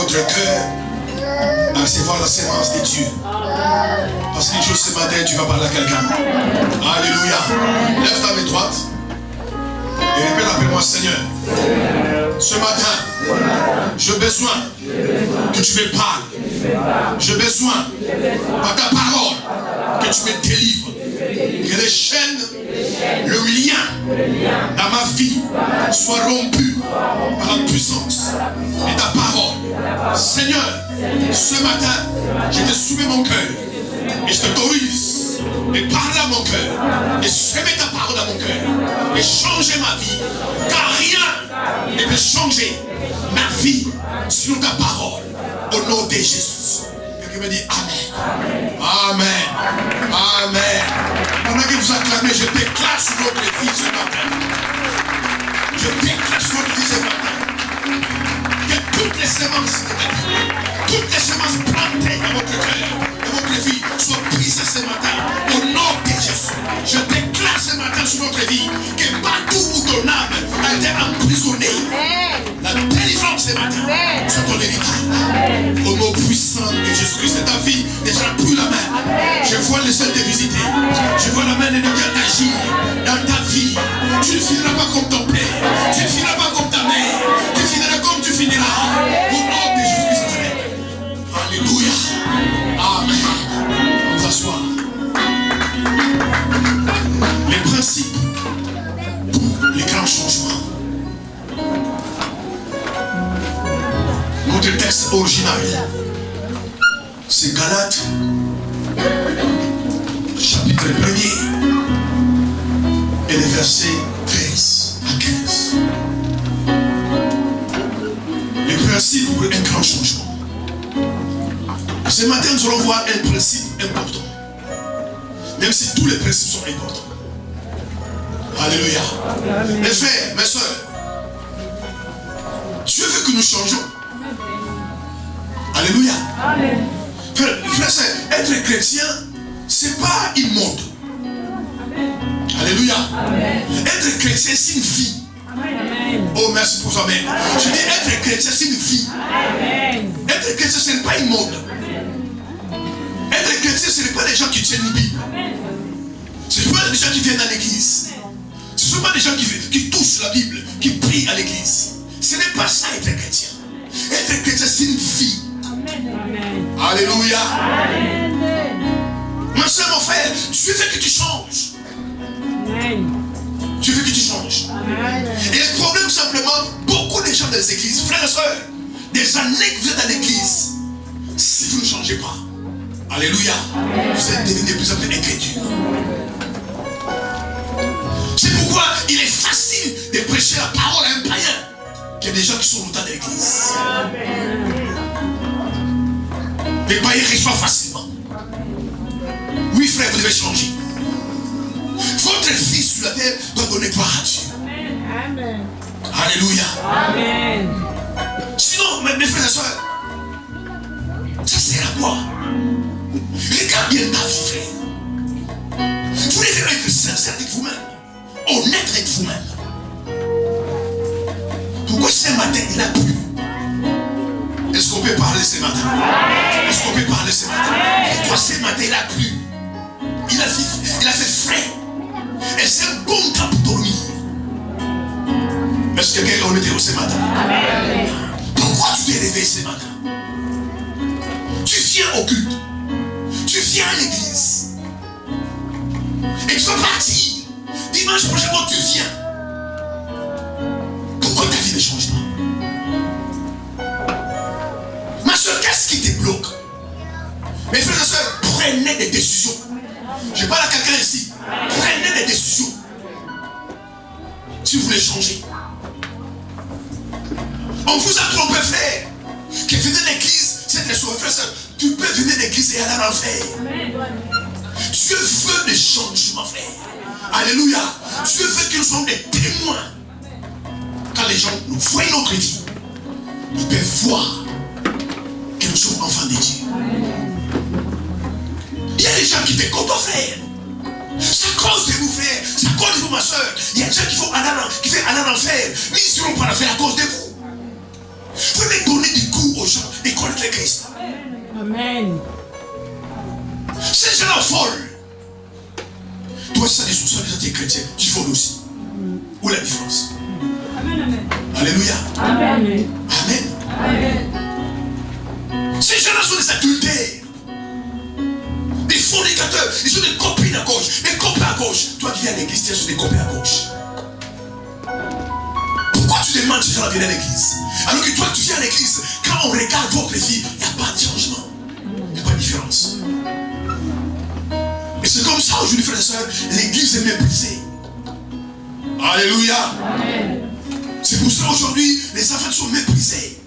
notre cœur à recevoir la sémence de Dieu. Parce qu'une chose ce matin, tu vas parler à quelqu'un. Alléluia. Lève ta main droite et répète après moi, Seigneur. Ce matin, j'ai besoin que tu me parles. J'ai besoin, par ta parole, que tu me délivres. Que les chaînes, le lien dans ma vie soient rompus par la puissance de ta parole. Seigneur, ce matin, je te soumets mon cœur et je t'autorise de parler à mon cœur, de semer ta parole dans mon cœur, de changer ma vie, car rien ne peut changer ma vie sur ta parole. Au nom de Jésus. Quelqu'un me dit Amen. Amen. Amen. Pendant que vous acclamez, je déclare sur votre vie ce matin. Je déclare sur votre vie ce matin. Que toutes les semences de ta vie, toutes les semences plantées dans votre cœur, dans votre vie, soient prises ce matin. Au nom de Jésus. Je déclare ce matin sur votre vie que partout où ton âme a été emprisonnée, la délivrance ce matin sur ton héritage. Au nom puissant de Jésus-Christ, ta vie déjà plus la même. Je vois le ciel te visiter. Je vois la main de Dieu agir dans ta vie. Tu ne finiras pas comme ton père. Tu ne finiras pas comme ta mère. Tu finiras comme tu finiras. Au nom de Jésus-Christ. Alléluia. Amen. On s'assoit. Les principes pour les grands changements. Notre texte original, c'est Galates, chapitre 1er, et les versets 13 à 15. Les principes pour un grand changement. Ce matin, nous allons voir un principe important. Même si tous les principes sont importants. Alléluia. Mes frères, mes soeurs, Dieu veut que nous changeons. Alléluia. Amen. Frère, être chrétien, ce n'est pas une mode. Amen. Alléluia. Amen. Être chrétien, c'est une vie. Amen. Oh, merci pour ça. Amen. Je dis être chrétien, c'est une vie. Amen. Être chrétien, ce n'est pas une mode. Amen. Être chrétien, ce n'est pas des gens qui tiennent une Bible. Amen. Ce ne sont pas des gens qui viennent à l'église. Ce ne sont pas des gens qui touchent la Bible, qui prient à l'église. Ce n'est pas ça être chrétien. Être chrétien, c'est une vie. Amen. Alléluia. Amen. Ma soeur, mon frère, Dieu veut que tu changes. Amen. Dieu veut que tu changes. Amen. Et le problème, simplement, beaucoup de gens dans les églises, frères et soeurs, des années que vous êtes à l'église, si vous ne changez pas, alléluia, amen, vous êtes devenus de plus en plus incrédules. C'est pourquoi il est facile de prêcher la parole à un païen qu'il y a des gens qui sont longtemps dans l'église. Amen. Les païens reçoivent facilement. Oui, frère, vous devez changer. Votre vie sur la terre doit donner gloire à Dieu. Amen. Alléluia. Amen. Sinon, mes frères et soeurs, ça sert à quoi? Regarde bien ta vie, frère. Vous devez être sincère avec vous-même, honnête avec vous-même. Pourquoi ce matin il a plu? Est-ce qu'on peut parler ce matin? Est-ce qu'on peut parler ce matin? Pourquoi ce matin il a plu? Il a fait frais. Et c'est un bon temps pour dormir. Est-ce que quelqu'un est heureux ce matin? Pourquoi tu t'es réveillé ce matin? Tu viens au culte. Tu viens à l'église. Et tu vas partir. Dimanche prochain, quand tu viens. Pourquoi ta vie ne change pas? Ma soeur, qu'est-ce qui te bloque? Mes frères et soeurs, prenez des décisions. Je parle à quelqu'un ici. Prenez des décisions. Si vous voulez changer. On vous a trompé, frère. Que venez à l'église, c'est des soeurs, frère. Tu peux venir à l'église et aller à l'enfer. Dieu veut des changements, frère. Alléluia. Dieu veut que nous soyons des témoins. Quand les gens nous voient notre vie, ils peuvent voir que nous sommes enfants de Dieu. Il y a des gens qui te comptent, frère. C'est à cause de vous, frère. C'est à cause de vous, ma soeur. Il y a des gens qui vont aller en enfer. Mais ils ne seront pas en enfer à cause de vous. Vous devez donner du goût aux gens, Amen. Ces gens-là volent. Toi, ça, tu es chrétien, tu voles aussi. Où est la différence? Amen, amen. Alléluia. Amen. Amen. Amen. Ces gens-là sont des adultères. Des fornicateurs. Ils ont des copines à gauche, des copains à gauche. Toi qui viens à l'église, tu as des copains à gauche. Pourquoi tu demandes ces gens-là venir à l'église? Alors que toi, tu viens à l'église, quand on regarde votre vie, il n'y a pas de changement. Il n'y a pas de différence. Et c'est comme ça aujourd'hui, frères et sœurs, l'église est méprisée. Alléluia. C'est pour ça aujourd'hui, les enfants sont méprisés.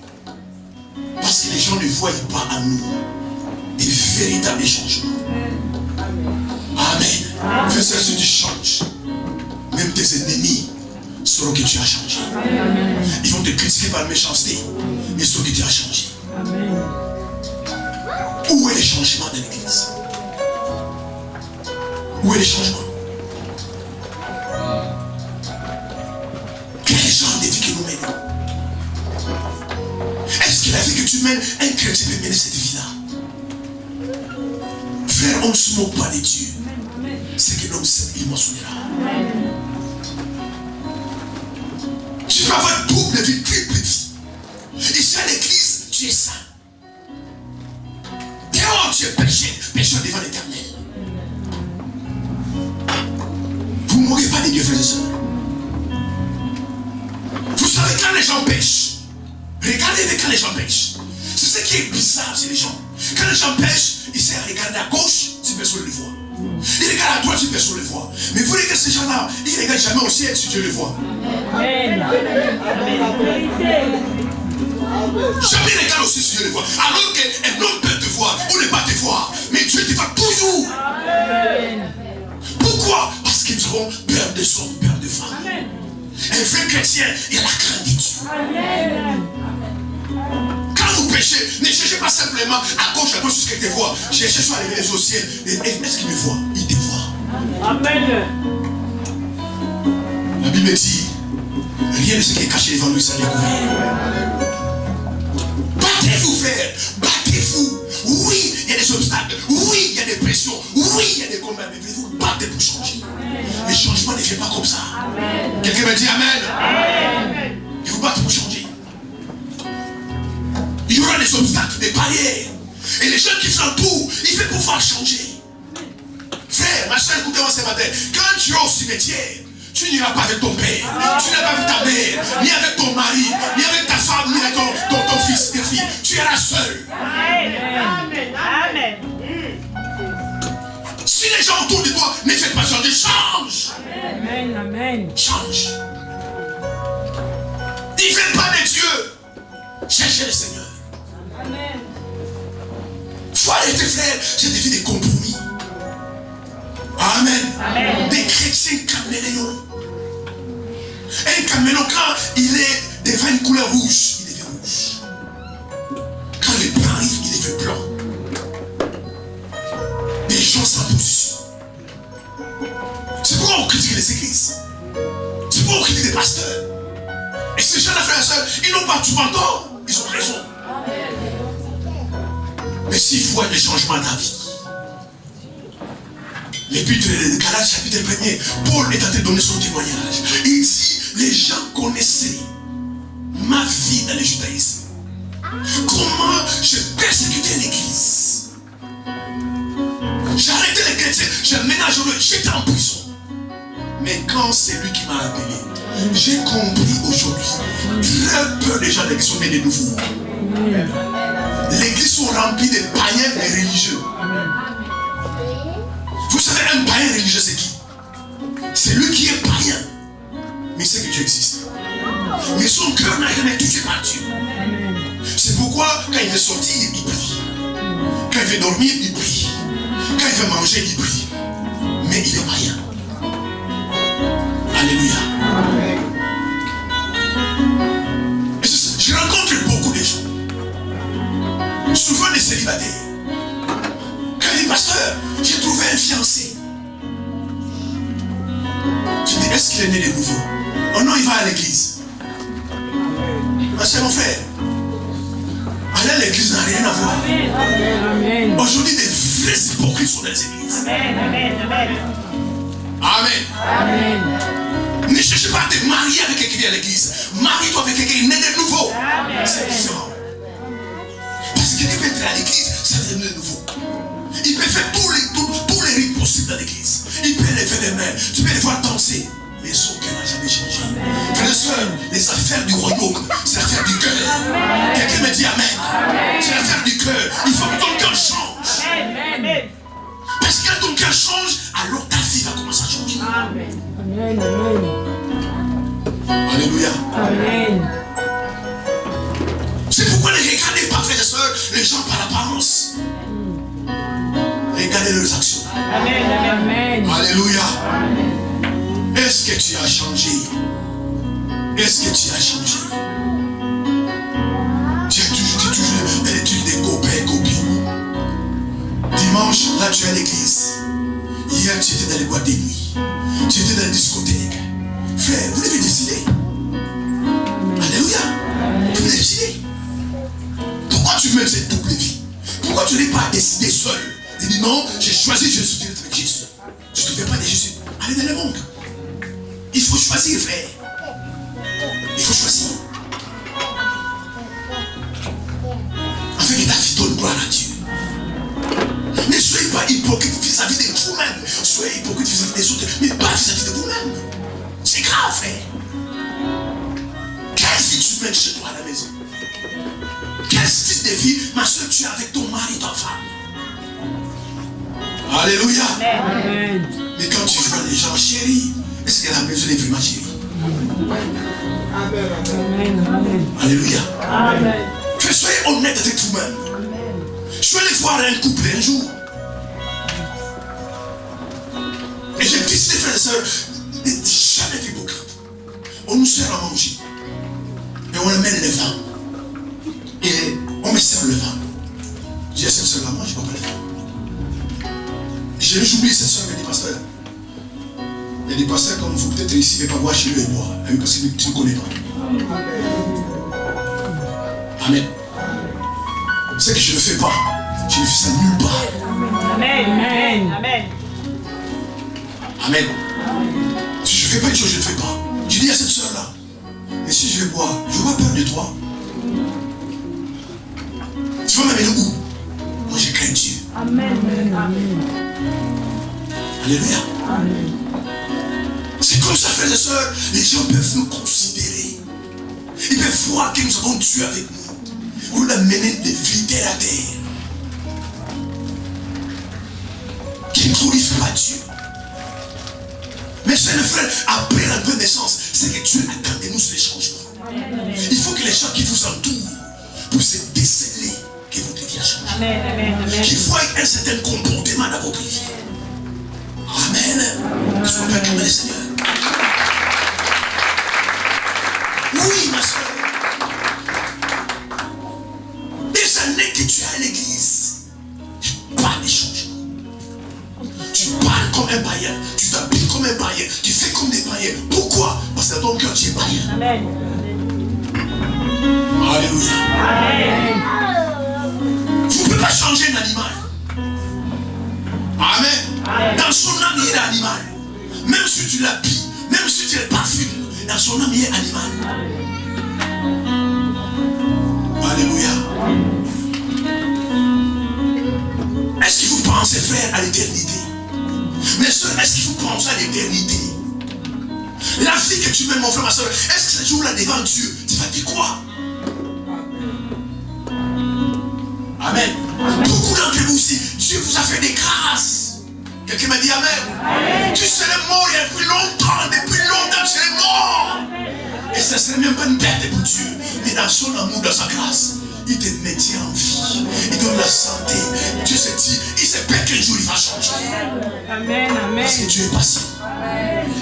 Parce que les gens ne voient pas en nous des véritables changements. Amen. Frères et sœurs, si tu changes, même tes ennemis sauront que tu as changé. Ils vont te critiquer par méchanceté, mais sauront que tu as changé. Où est le changement de l'église? Où est le changement? Quel genre de vie que nous menons? Est-ce que la vie que tu mènes, un chrétien peut mener cette vie-là? Frère, on ne se moque pas de Dieu. C'est que l'homme sait, il mentionnera. Tu peux avoir double vie, triple vie. Ici à l'église, tu es saint. Dehors, tu es pécheur devant l'Éternel. Vous ne mourrez pas des dieux, frères et sœurs. Vous savez quand les gens pêchent, regardez quand les gens pêchent. C'est ce qui est bizarre chez les gens. Quand les gens pêchent, ils savent regarder à gauche, si personne ne le voit. Ils regardent à droite, si personne ne le voit. Mais vous voyez que ces gens-là, ils ne regardent jamais au ciel si Dieu le voit. Amen. Jamais ils regardent aussi si Dieu le voit. Alors qu'un homme peut te voir ou ne pas te voir. Mais Dieu te voit toujours. Amen. Pourquoi? Parce que nous avons peur de son, peur de femme. Amen. Un vrai chrétien, il a la crainte de Dieu. Amen. Quand vous péchez, ne cherchez pas simplement à gauche, à droite, jusqu'à te voir. Cherchez soit les au ciel. Est-ce qu'il me voit? Il te voit. Amen. La Bible dit, rien de ce qui est caché devant lui, ça découvert. Battez-vous, frère. Battez-vous. Oui, il y a des obstacles. Oui, il y a des pressions. Oui, il y a des combats. Mais vous battez pour changer. Le changement ne fait pas comme ça. Quelqu'un me dit Amen. Amen. Il vous battez pour changer. Il y aura des obstacles, des barrières. Et les gens qui s'entourent, il faut pouvoir changer. Frère, ma soeur, écoutez-moi ce matin. Quand tu es au cimetière, tu n'iras pas avec ton père, tu n'iras pas avec ta mère, ni avec ton mari, ni avec ta femme, ni avec ton fils, tes filles. Tu iras seul. Amen. Amen. Si les gens autour de toi ne font pas changer, change. Amen. Amen. Change. Ils ne veulent pas de Dieu. Cherchez le Seigneur. Amen. Faut arrêter, frère, c'est des vies de compromis. Amen. Amen. Des chrétiens caméléons. Un caméléon, quand il est devant une couleur rouge, il devient rouge. Quand le blanc arrive, il devient blanc. Des gens sans position. C'est pourquoi on critique les églises. C'est pourquoi on critique les pasteurs. Et ces gens-là, frères et sœurs, ils n'ont pas tout tort. Ils ont raison. Mais s'il faut des changements dans la vie, l'épître de Galates, chapitre 1er, Paul est en train de donner son témoignage. Il dit, les gens connaissaient ma vie dans le judaïsme. Comment j'ai persécuté l'église. J'ai arrêté les chrétiens, j'ai ménagé, j'étais en prison. Mais quand c'est lui qui m'a appelé, j'ai compris aujourd'hui, très peu de gens de l'église sont nés de nouveau. L'église sont remplies de païens et religieux. Vous savez, un païen religieux, c'est qui? C'est lui qui est païen. Mais il sait que Dieu existe. Mais son cœur n'a jamais été touché par Dieu. C'est pourquoi, quand il veut sortir, il prie. Quand il veut dormir, il prie. Quand il veut manger, il prie. Mais il est païen. Alléluia. Je rencontre beaucoup de gens. Souvent des célibataires. Quand il dit, pasteur, j'ai trouvé un fiancé. Je dis, est-ce qu'il est né de nouveau? Oh non, il va à l'église. C'est mon frère. Aller à l'église n'a rien à voir. Amen. Aujourd'hui, des vrais hypocrites sont dans les églises. Amen. Amen. Amen. Amen. Amen. Ne cherchez pas à te marier avec quelqu'un qui vient à l'église. Marie-toi avec quelqu'un qui est né de nouveau. C'est différent. Parce que quelqu'un peut être à l'église, ça veut dire de nouveau. Il peut faire tous les rites possibles dans l'église. Il peut lever les mains. Tu peux les voir danser. Mais son cœur n'a jamais changé. Frères et sœurs, les affaires du royaume, c'est l'affaire du cœur. Quelqu'un me dit Amen. C'est l'affaire du cœur. Il faut que ton cœur change. Amen. Parce que quand ton cœur change, alors ta vie va commencer à changer. Amen. Amen. Amen. Alléluia. Amen. C'est pourquoi ne regardez pas, frères et sœurs, les gens par l'apparence. Regardez leurs actions. Amen. Amen. Alléluia. Est-ce que tu as changé? Est-ce que tu as changé? Tu as toujours des trucs des copains, copines. Dimanche, là tu es à l'église. Hier tu étais dans les boîtes de nuit. Tu étais dans les discothèques. Frère, vous devez décider. Alléluia. Vous devez décider. Pourquoi tu mènes cette double vie? Pourquoi tu n'es pas décidé seul? Il dit non, j'ai choisi Jésus avec Jésus. Je ne te fais pas de Jésus. Allez dans le monde. Il faut choisir, frère. Il faut choisir. Afin que ta vie donne gloire à Dieu. Ne soyez pas hypocrite vis-à-vis de vous-même. Soyez hypocrite vis-à-vis des autres, mais pas vis-à-vis de vous-même. C'est grave, frère. Quelle vie tu mènes chez toi à la maison? Quel style de vie, ma soeur, tu es avec ton mari, ta femme? Alléluia. Amen. Mais quand tu vois les gens chéris, est-ce que la maison est vraiment chérie? Amen. Alléluia. Amen. Soyez honnête avec vous-même. Je vais aller voir un couple un jour. Et j'ai décidé, frères et sœurs, d'être jamais hypocrite. On nous sert à manger. Et on amène le vin. Et on me sert le vin. Je dis à cette sœur-là, moi je ne bois pas le vin. J'oublie cette sœur, elle dit, pasteur. Elle dit, pasteur, comme vous peut-être ici, ne pas voir chez lui et boire. Elle dit, parce que tu ne connais pas. Amen. Ce que je ne fais pas, je ne fais ça nulle part. Amen. Amen. Amen. Si je ne fais pas une chose, je ne fais pas. Je dis à cette soeur-là, mais si je vais boire, je n'ai pas peur de toi. Tu vas m'amener où? Moi, je crains Dieu. Amen. Alléluia. C'est comme ça, frères et sœurs, les gens peuvent nous considérer. Ils peuvent voir que nous avons Dieu avec nous. Vous l'amenez de vie terre à terre. Qui ne glorifie pas Dieu. Mais c'est le frère, après la bonne naissance, c'est que Dieu attend de nous ces changements. Il faut que les gens qui vous entourent puissent déceler que votre vie a changé. Qu'il faut un certain comportement dans votre vie. Amen. Sois pas comme le Seigneur. Oui, ma soeur. Des années que tu es à l'église, tu parles des changements. Tu parles comme un païen, tu t'habilles comme un païen, tu fais comme des païens. Pourquoi? Parce que dans ton cœur, tu es païen. Amen. Alléluia. Amen. Vous ne pouvez pas changer un animal. Amen. Dans son âme, il est animal. Même si tu l'habilles, même si tu le parfumes, dans son âme, il est animal. Alléluia. Est-ce que vous pensez, frère, à l'éternité? Mes soeurs, est-ce que vous pensez à l'éternité? La vie que tu mènes, mon frère, ma soeur, est-ce que ce jour-là devant Dieu, tu vas dire quoi? Amen. Beaucoup d'entre vous aussi, Dieu vous a fait des grâces. Quelqu'un m'a dit Amen. Tu serais mort il y a depuis longtemps, tu serais mort. Et ce ne serait même pas une perte pour Dieu. Mais dans son amour, dans sa grâce, il te maintient en vie. Il donne la santé. Dieu se dit, il sait pas qu'un jour il va changer. Amen. Amen. Parce que Dieu est patient.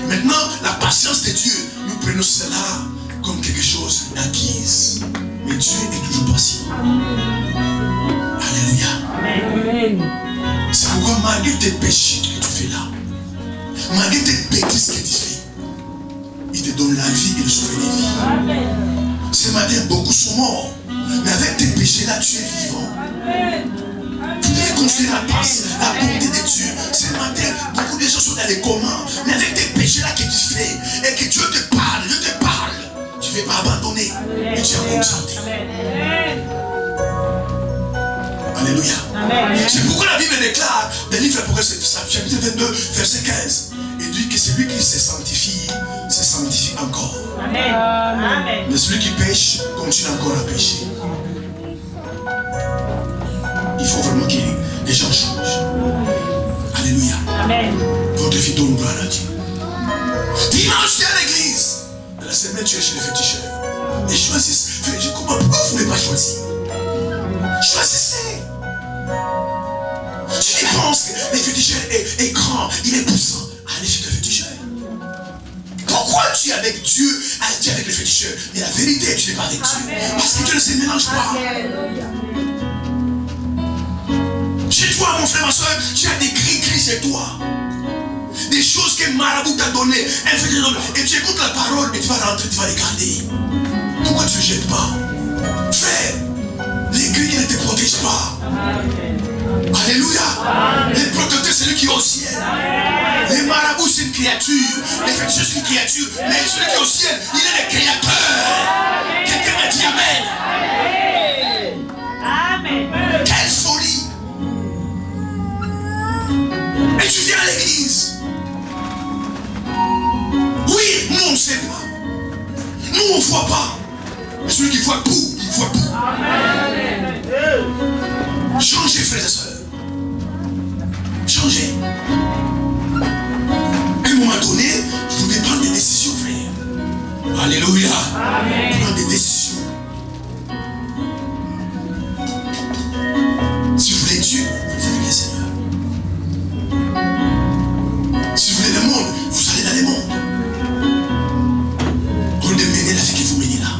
Maintenant, la patience de Dieu, nous prenons cela comme quelque chose d'acquise. Mais Dieu est toujours patient. Alléluia. Amen. C'est pourquoi malgré tes péchés que tu fais là, malgré tes bêtises que tu fais, il te donne la vie et le souffle de vie. Ce matin, beaucoup sont morts. Mais avec tes péchés-là, tu es vivant. Vous devez construire la passe, la bonté de Dieu. Ce matin, beaucoup de gens sont dans les communs. Mais avec tes péchés-là que tu fais, et que Dieu te parle, tu ne vais pas abandonner. Et tu as consenti. Alléluia. C'est pourquoi la Bible déclare, dans le livre d'Apocalypse, chapitre 22, verset 15, il dit que celui qui se sanctifie encore. Amen. Mais celui qui pêche, continue encore à pécher. Il faut vraiment que les gens changent. Alléluia. Votre fille donne gloire à Dieu. Dimanche, tu es à l'église. Dans la semaine, tu es chez les féticheurs. Et choisissez. Je comprends pourquoi vous ne pouvez pas choisir. Choisissez. Tu penses que les féticheurs est grand, il est poussant. Allez chez le féticheur. Pourquoi tu es avec Dieu, tu es avec le féticheur? Mais la vérité, tu n'es pas avec Dieu. Parce que Dieu ne se mélange pas. Chez toi, mon frère, ma soeur, tu as des cris chez toi. Des choses que Marabout t'a donné. Et tu écoutes la parole, mais tu vas rentrer, tu vas regarder. Pourquoi tu ne jettes pas? Fais les cris qui ne te protègent pas. Alléluia. Les protecteurs, c'est lui qui est au ciel. Les marabouts, c'est une créature. Les féticheurs, c'est une créature. Mais celui qui est au ciel, il est le créateur. Quelqu'un m'a dit Amen. Quelle folie. Et tu viens à l'église. Oui, nous on ne sait pas. Nous on ne voit pas. Mais celui qui voit tout, il voit tout. Changez, frères et sœurs. Changez. À un moment donné, vous devez prendre des décisions, frère. Alléluia. Prendre des décisions. Si vous voulez Dieu, vous avez le Seigneur. Si vous voulez le monde, vous allez dans le monde. Au lieu de mener la vie que vous menez là.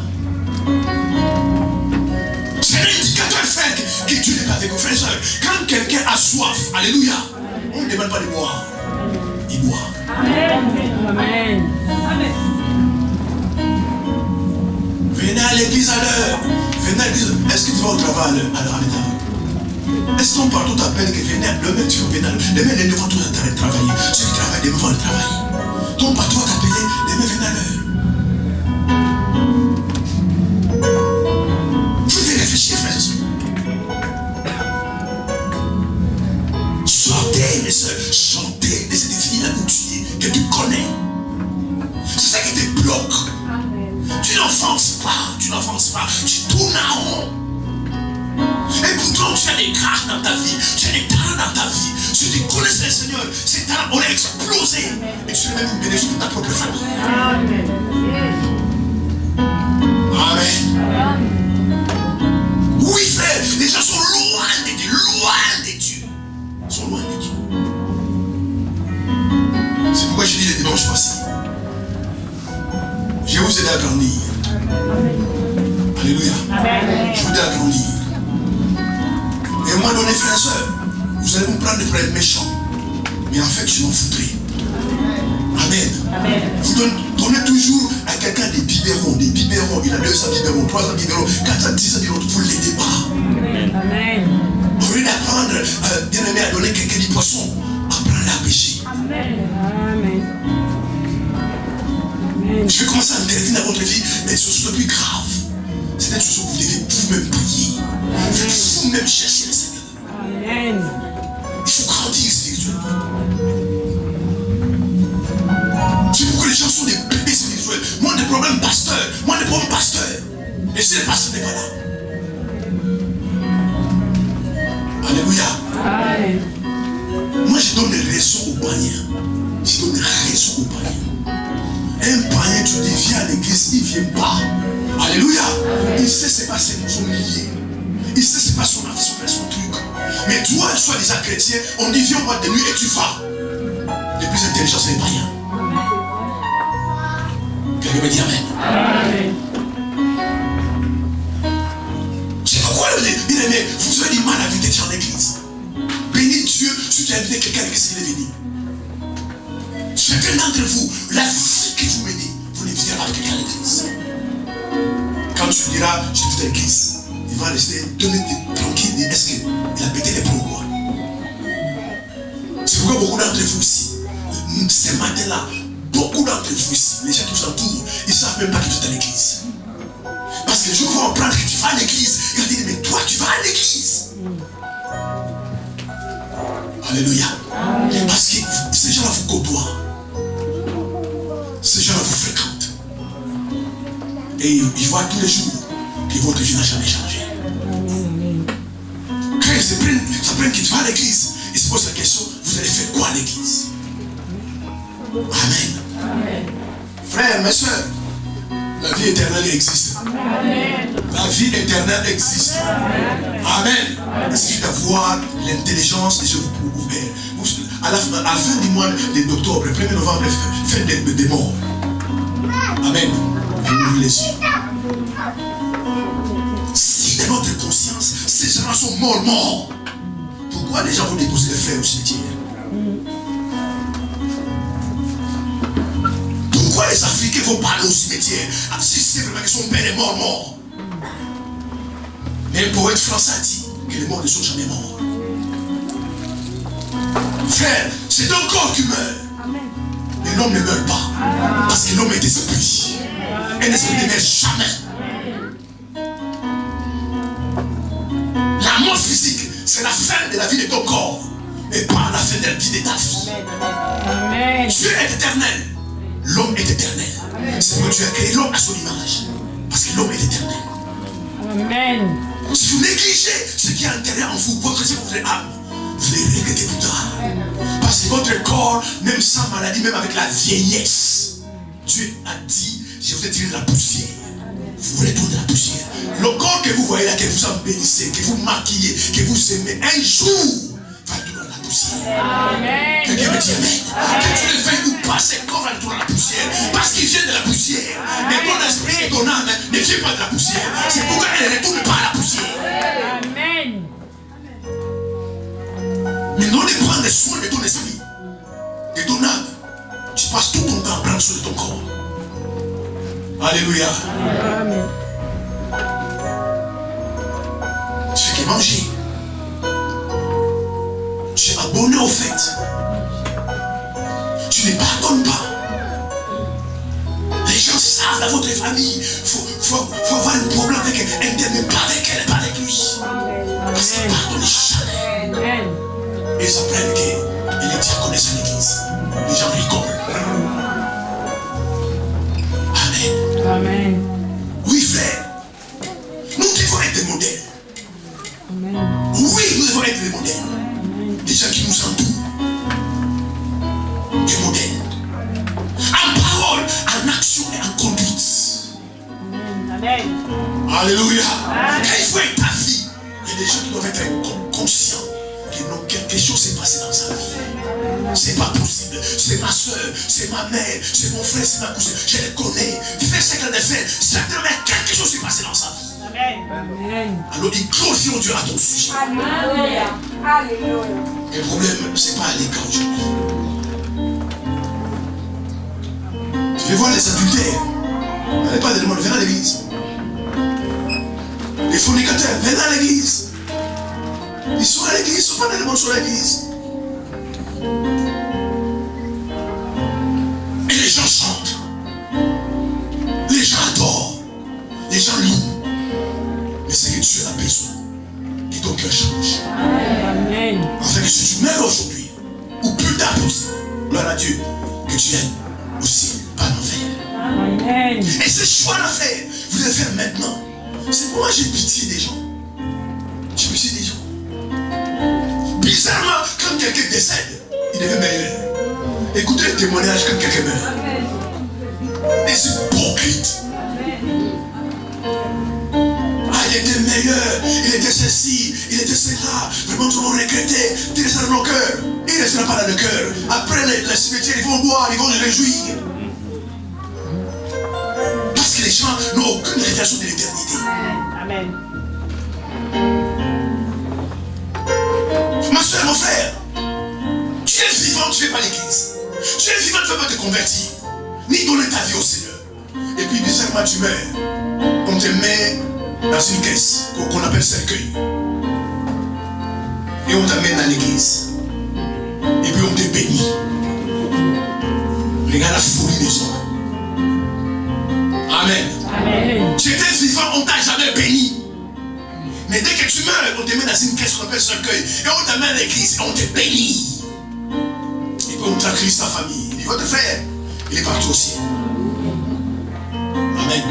C'est un indicateur, frère, que Dieu n'est pas avec vous, frère et sœur. Quand quelqu'un a soif, alléluia, on ne demande pas de boire. Il boit. Amen. Venez à l'église à l'heure. Venez à l'église. Est-ce que tu vas au travail à l'heure? Est-ce qu'on partout t'appelle que venez le même tu vas venir? Les mêmes ne vont tous travailler. Ceux qui travaillent, les mêmes vont travailler. Ton patron va t'appeler, les mêmes viennent à l'heure. Vous devez réfléchir, frères et sœurs. Sortez, mes soeurs, sortez de cette vie là où tu es, que tu connais. C'est ça qui te bloque. Tu n'avances pas, tu tournes en rond. Et pourtant tu as des grâces dans ta vie, tu as des talents dans ta vie. Si tu connaissais le Seigneur, ces talents auraient explosé. Et tu serais même une bénédiction pour ta propre famille. Amen. Oui, frère, les gens sont loin de Dieu, Ils sont loin de Dieu. C'est pourquoi je dis les dimanches passés. Je vais vous aider à grandir. Alléluia. Je vous aide à grandir. Et moi, donné, frères et sœurs, vous allez me prendre pour être méchant. Mais en fait, je m'en foutrai. Amen. Vous donnez toujours à quelqu'un des biberons. Il a 200 biberons, 300 biberons, 400, 10 biberons. Vous ne l'aidez pas. Amen. Au lieu d'apprendre, bien aimé, à donner quelqu'un du poisson, apprenez à pêcher. Amen. Je vais commencer à intervenir dans votre vie, mais des choses plus graves. C'est des choses que vous devez vous-même prier. Vous-même chercher le Seigneur. Amen. Il faut grandir spirituellement. C'est pourquoi les gens sont des bébés spirituels. Moi, des problèmes pasteur. Et si le pasteur n'est pas là. Alléluia. Amen. Moi, je donne des raisons aux païens. Un païen, tu dis, viens à l'église, il ne vient pas. Alléluia. Il sait c'est pas son millier. Il sait c'est pas son truc. Mais toi, sois déjà chrétien, on dit viens au boîte de nuit et tu vas. Le plus intelligent, c'est les païens. Quelqu'un me dit Amen. C'est pourquoi, bien aimé, vous avez du mal à inviter des gens à l'église. Bénis Dieu si tu as invité quelqu'un avec qui il est venu. Chacun d'entre vous, la vie que vous menez, vous ne viendrez pas avec quelqu'un à l'église. Quand tu diras, je vais à l'église, va rester 2 minutes tranquille. Est-ce qu'il a pété les plombs, quoi? C'est pourquoi beaucoup d'entre vous ici, ces matins-là, beaucoup d'entre vous ici, les gens qui vous entourent, ils ne savent même pas que tu es à l'église. Parce que les gens vont apprendre que tu vas à l'église. Ils vont dire, mais toi, tu vas à l'église. Alléluia. Parce que ces gens-là vous côtoient. Ces gens-là vous fréquentent. Et ils voient tous les jours que votre vie n'a jamais changé. Quand ils s'apprennent que tu vas à l'église, ils se posent la question, vous allez faire quoi à l'église? Amen. Frères, mes soeurs, la vie éternelle existe. La vie éternelle existe. Amen. Il suffit d'avoir l'intelligence des yeux ouverts. À la fin du mois d'octobre, 1er novembre, fête des morts. Amen. Ouvrez les yeux. Si dans notre conscience, ces gens sont morts, pourquoi les gens vont déposer les frères au cimetière? Pourquoi les Africains vont parler au cimetière? Si c'est vraiment que son père est mort. Mais le poète français a dit que les morts ne sont jamais morts. Frère, c'est un corps qui meurt. Mais l'homme ne meurt pas. Parce que l'homme est esprit. Un esprit ne meurt jamais. La mort physique, c'est la fin de la vie de ton corps. Mais pas la fin de la vie de ta vie. Amen. Dieu est éternel. L'homme est éternel. C'est pourquoi Dieu a créé l'homme à son image. Parce que l'homme est éternel. Amen. Si vous négligez ce qui est à l'intérieur en vous, votre âme, vous allez regretter plus tard. Parce que votre corps, même sans maladie, même avec la vieillesse, Dieu a dit, je vous ai tiré de la poussière. Vous retournez de la poussière. Le corps que vous voyez là, que vous embellissez, que vous maquillez, que vous aimez, un jour, va retourner dans la poussière. Amen. Quelqu'un me dit Amen. Que tu le veuilles ou pas, ce corps va retourner dans la poussière. Parce qu'il vient de la poussière. Mais ton esprit et ton âme ne viennent pas de la poussière. C'est pourquoi elle ne retourne pas à la poussière. Amen. Mais non de prendre soin de ton esprit, de ton âme. Tu passes tout ton temps à prendre soin de ton corps. Alléluia. Amen. Tu fais que manger. Tu es abonné au fait. Tu ne pardonnes pas. Les gens savent dans votre famille. Faut avoir un problème avec elle. Ne pas avec elle, pas avec lui. Parce qu'il ne pardonne jamais. Amen. Et ils apprennent qu'il est diaconesse à l'église. Les gens rigolent. Amen. Amen. Oui, frère. Nous devons être des modèles. Amen. Oui, nous devons être des modèles. Des gens qui nous entourent. Des modèles. En parole, en action et en conduite. Amen. Alléluia. Quand il faut être ta vie, il y a des gens qui doivent être conscients que non, quelque chose s'est passé dans sa vie. C'est pas possible. C'est ma soeur, c'est ma mère, c'est mon frère, c'est ma cousine. Je les connais. Fais ce qu'elle a fait. Certainement, quelque chose s'est passé dans sa vie. Amen. Alors, ils glorifient Dieu à ton sujet. Alléluia. Alléluia. Le problème, c'est pas aller quand aujourd'hui. Je vais voir les adultères. N'allez pas demander, venez à l'église. Les fornicateurs, venez à l'église. Ils sont à l'église, ils sont pas dans le monde sur l'église. Et les gens chantent. Les gens adorent. Les gens louent. Mais c'est que Dieu a besoin que ton cœur change. Amen. Afin que si tu meurs aujourd'hui, ou plus tard possible, gloire à Dieu, que tu ailles au ciel, pas en enfer. Amen. Et ce choix à faire, vous devez faire maintenant. C'est pour moi j'ai pitié des gens. J'ai pitié des gens. Bizarrement, quand quelqu'un décède, il devient meilleur. Écoutez le témoignage quand quelqu'un meurt. Les hypocrites. Ah, il était meilleur, il était ceci, il était cela. Vraiment, tout le monde regrettait. Tu restes dans nos cœurs. Il ne restera pas dans le cœur. Après, les cimetières, ils vont boire, ils vont se réjouir. Parce que les gens n'ont aucune révélation de l'éternité. Amen. Ma soeur, mon frère, tu es vivant, tu ne fais pas l'église. Tu es vivant, tu ne vas pas te convertir. Ni donner ta vie au Seigneur. Et puis bizarrement tu meurs. On te met dans une caisse qu'on appelle cercueil. Et on t'amène à l'église. Et puis on te bénit. Regarde la folie des hommes. Amen. Amen. Tu étais vivant, on t'a jamais béni. Mais dès que tu meurs, on te met dans une caisse qu'on appelle cercueil. Et on t'amène à l'église et on te bénit. Et puis on t'accueille sa famille. Il dit, votre frère, il est parti aussi. Amen.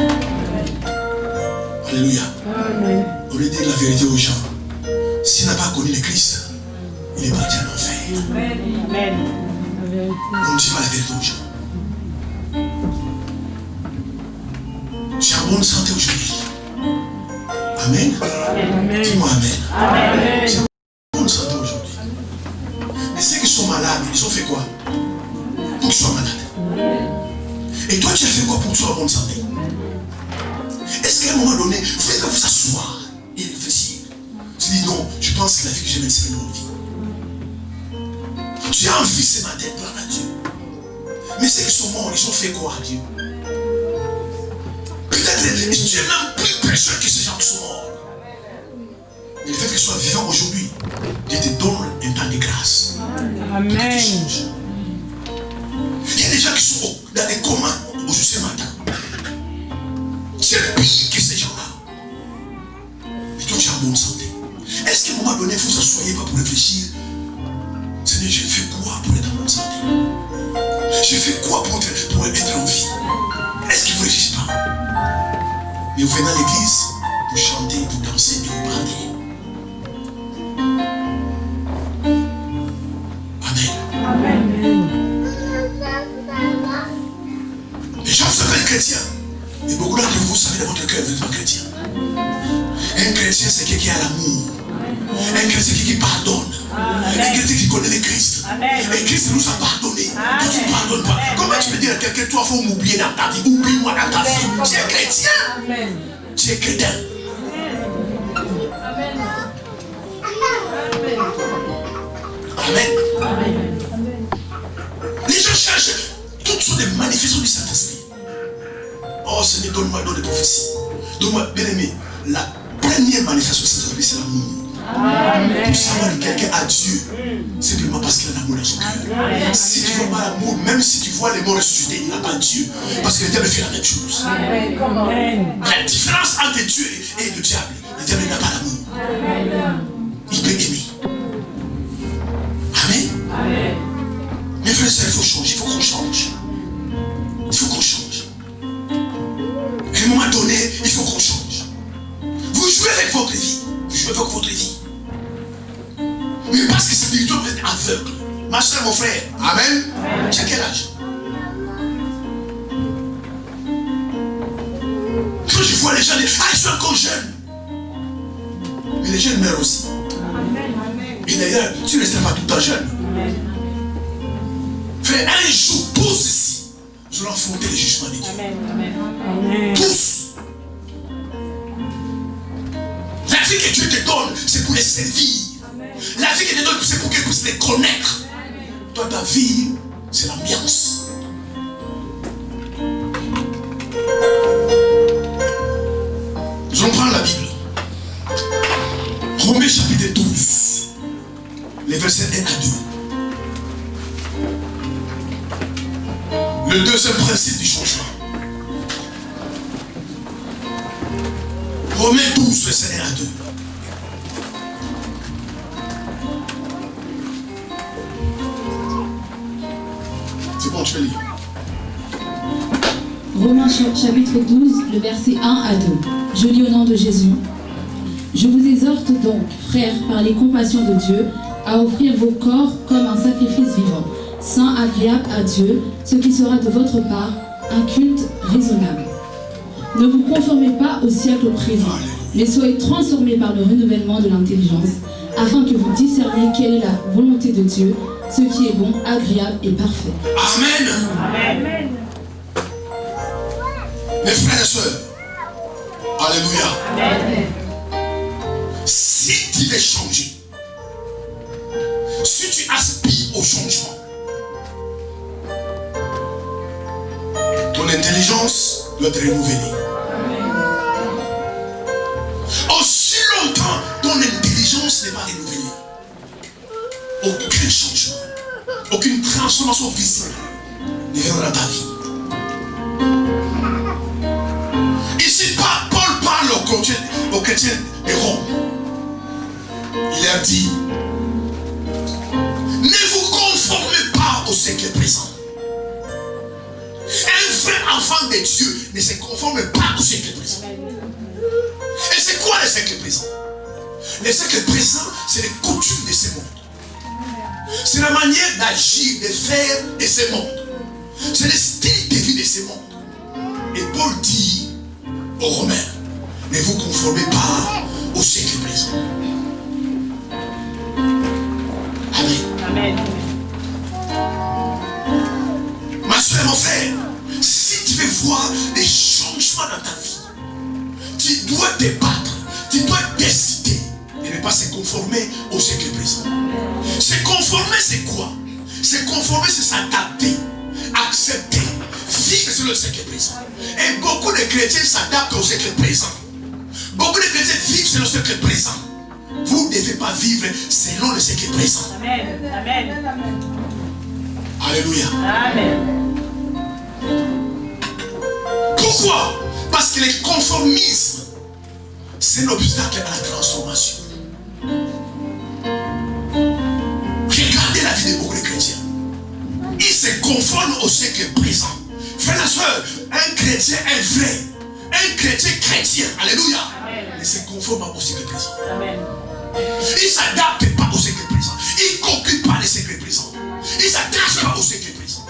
Alléluia. Amen. On lui dit la vérité aux gens. S'il n'a pas connu le Christ, il est parti en enfer. Amen. La vérité. On ne dit pas la vérité aux gens. Tu es en bonne santé aujourd'hui. Amen. Amen. Dis-moi Amen. Amen. Tu es en bonne santé aujourd'hui. Mais ceux qui sont malades, ils ont fait quoi pour qu'ils soient malades? Et toi, tu as fait quoi pour que tu sois en bonne santé? Est-ce qu'à un moment donné, vous faites vous asseoir et réfléchir? Tu dis non, je pense que la vie que j'ai maintenant, c'est une bonne vie. Tu as envie ce matin de gloire à Dieu. Mais ceux qui sont morts, ils ont fait quoi à Dieu? Peut-être Dieu n'aime plus personne que ces gens qui sont morts. Mais le fait qu'ils soient vivants aujourd'hui, Dieu te donne un temps de grâce. Amen. Il y a des gens qui sont dans des comas aujourd'hui ce matin. Tu es pire que ces gens-là. Et toi, tu es en bonne santé. Est-ce qu'à un moment donné, vous ne vous asseyez pas pour réfléchir? Seigneur, j'ai fait quoi pour être en bonne santé? J'ai fait quoi pour être en vie? Est-ce qu'il ne vous réfléchit pas? Mais vous venez à l'église pour chanter, pour danser et vous parler. Amen. Amen. Les gens s'appellent chrétiens. Et beaucoup d'entre vous savez dans votre cœur, vous n'êtes pas chrétien. Un chrétien, c'est quelqu'un qui a l'amour. Un chrétien, c'est quelqu'un qui pardonne. Un chrétien qui connaît le Christ. Et Christ nous a pardonné. Tu ne pardonnes pas. Comment tu peux dire à quelqu'un, toi, il faut m'oublier dans ta vie. Oublie-moi dans ta vie. Tu es chrétien. Tu es chrétien. Amen. Les gens cherchent toutes sortes de manifestations du Saint-Esprit. Oh Seigneur, donne-moi don de prophétie. Donne-moi, bien aimé, la première manifestation du Saint-Esprit, c'est l'amour. Pour savoir que quelqu'un a Dieu, simplement parce qu'il a l'amour dans son cœur. Si tu ne vois pas l'amour, même si tu vois les morts ressuscités, il n'a pas Dieu. Parce que le diable fait la même chose. Amen. La différence entre Dieu et le diable, le diable n'a pas l'amour. Il peut aimer. Amen. Mes frères et sœurs, il faut changer, il faut qu'on change. Il faut qu'on change. À un moment donné, il faut qu'on change. Vous jouez avec votre vie. Vous jouez avec votre vie. Mais parce que spirituellement, vous êtes aveugle. Ma soeur, mon frère. Amen. Tu as quel âge? Quand je vois les gens dire, ah, je suis encore jeune. Mais les jeunes meurent aussi. Et d'ailleurs, tu ne resteras pas tout le temps jeune. Frère, un jour, tous ici, nous allons affronter le jugement de Dieu. Amen. Tous. La vie que Dieu te donne, c'est pour les servir. La vie que Dieu te donne, c'est pour que tu puisses les connaître. Toi, ta vie, c'est l'ambiance. Nous allons prendre la Bible. Romains chapitre 12, les versets 1 à 2. Le deuxième principe du changement. Romains 12, verset 1 à 2. C'est bon, tu peux lire. Romains chapitre 12, le verset 1 à 2. Je lis au nom de Jésus. Je vous exhorte donc, frères, par les compassions de Dieu, à offrir vos corps comme un sacrifice vivant, saint, agréable à Dieu, ce qui sera de votre part un culte raisonnable. Ne vous conformez pas au siècle présent, mais soyez transformés par le renouvellement de l'intelligence, afin que vous discerniez quelle est la volonté de Dieu, ce qui est bon, agréable et parfait. Amen. Amen. Mes frères et sœurs, alléluia. Amen. Si tu veux changer, si tu aspires au changement, ton intelligence doit être renouvelée. transformation visible ne viendra dans ta vie. Ici, Paul parle aux chrétiens de Rome. Il leur dit, ne vous conformez pas au siècle présent. Un vrai enfant de Dieu ne se conforme pas au siècle présent. Et c'est quoi le siècle présent? Le siècle présent, c'est les coutumes de ce monde. C'est la manière d'agir, de faire de ce monde. C'est le style de vie de ce monde. Et Paul dit aux Romains, ne vous conformez pas au siècle présent. Amen. Amen. Ma soeur, mon frère, si tu veux voir des changements dans ta vie, tu dois te battre, tu dois décider de ne pas se conformer au siècle présent. Se conformer, c'est quoi? Se conformer, c'est s'adapter, accepter, vivre sur le siècle présent. Et beaucoup de chrétiens s'adaptent au siècle présent. Beaucoup de chrétiens vivent sur le siècle présent. Vous ne devez pas vivre selon le siècle présent. Amen. Amen. Alléluia. Amen. Pourquoi? Parce que le conformisme, c'est un obstacle à la transformation. Regardez la vie de beaucoup de chrétiens. Ils se conforment au siècle présent. Frère et soeur, un chrétien est vrai. Un chrétien chrétien, alléluia, ne se conforme pas au siècle présent. Amen. Il ne s'adapte pas au siècle présent. Il ne copie pas le siècle présent. Il ne s'attache pas au siècle présent.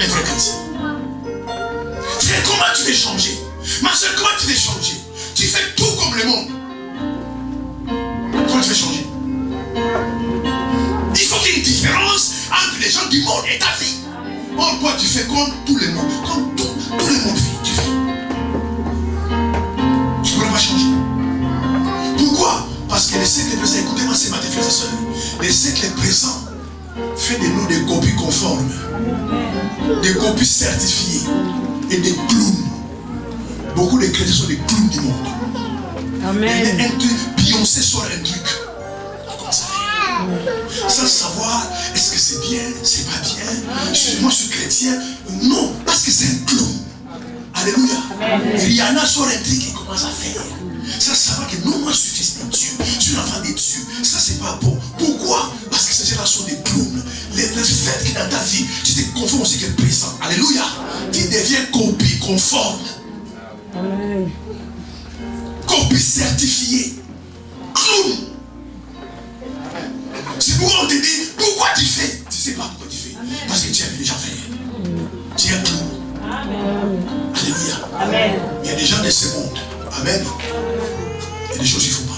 Un vrai chrétien. Frère, comment tu veux changer? Ma soeur, comment tu veux changer? Tu fais tout comme le monde. Comment tu veux changer? Il faut qu'il y ait une différence entre les gens du monde et ta vie. Or, quoi, tu fais comme tout le monde. Comme tout le monde fait, tu fais. Tu ne pourras pas changer. Pourquoi? Parce que le siècle présent, écoutez-moi ce matin, frères et sœurs, le siècle présent fait de nous des copies conformes, des copies certifiées et des clowns. Beaucoup de chrétiens sont des clowns du monde. Amen. Un truc, Beyoncé sort un truc. Comment ça fait? Sans savoir, est-ce que c'est bien, c'est pas bien? Moi je suis chrétien. Non, parce que c'est un clown. Alléluia. Rihanna sort un truc et commence à faire. Ça savoir que non, moi je suis fils de Dieu, je suis l'enfant de Dieu. Ça c'est pas bon. Pourquoi? Parce que ces gens-là sont des clowns. Le fait que dans ta vie, tu te conformes aussi que le présent. Alléluia. Tu deviens copie conforme. Amen. Copie certifiée. Clown. C'est pourquoi on te dit, pourquoi tu fais? Tu ne sais pas pourquoi tu fais. Parce que tu as déjà fait. Tu es un clown. Alléluia. Amen. Il y a des gens de ce monde. Amen. Il y a des choses qu'il ne faut pas.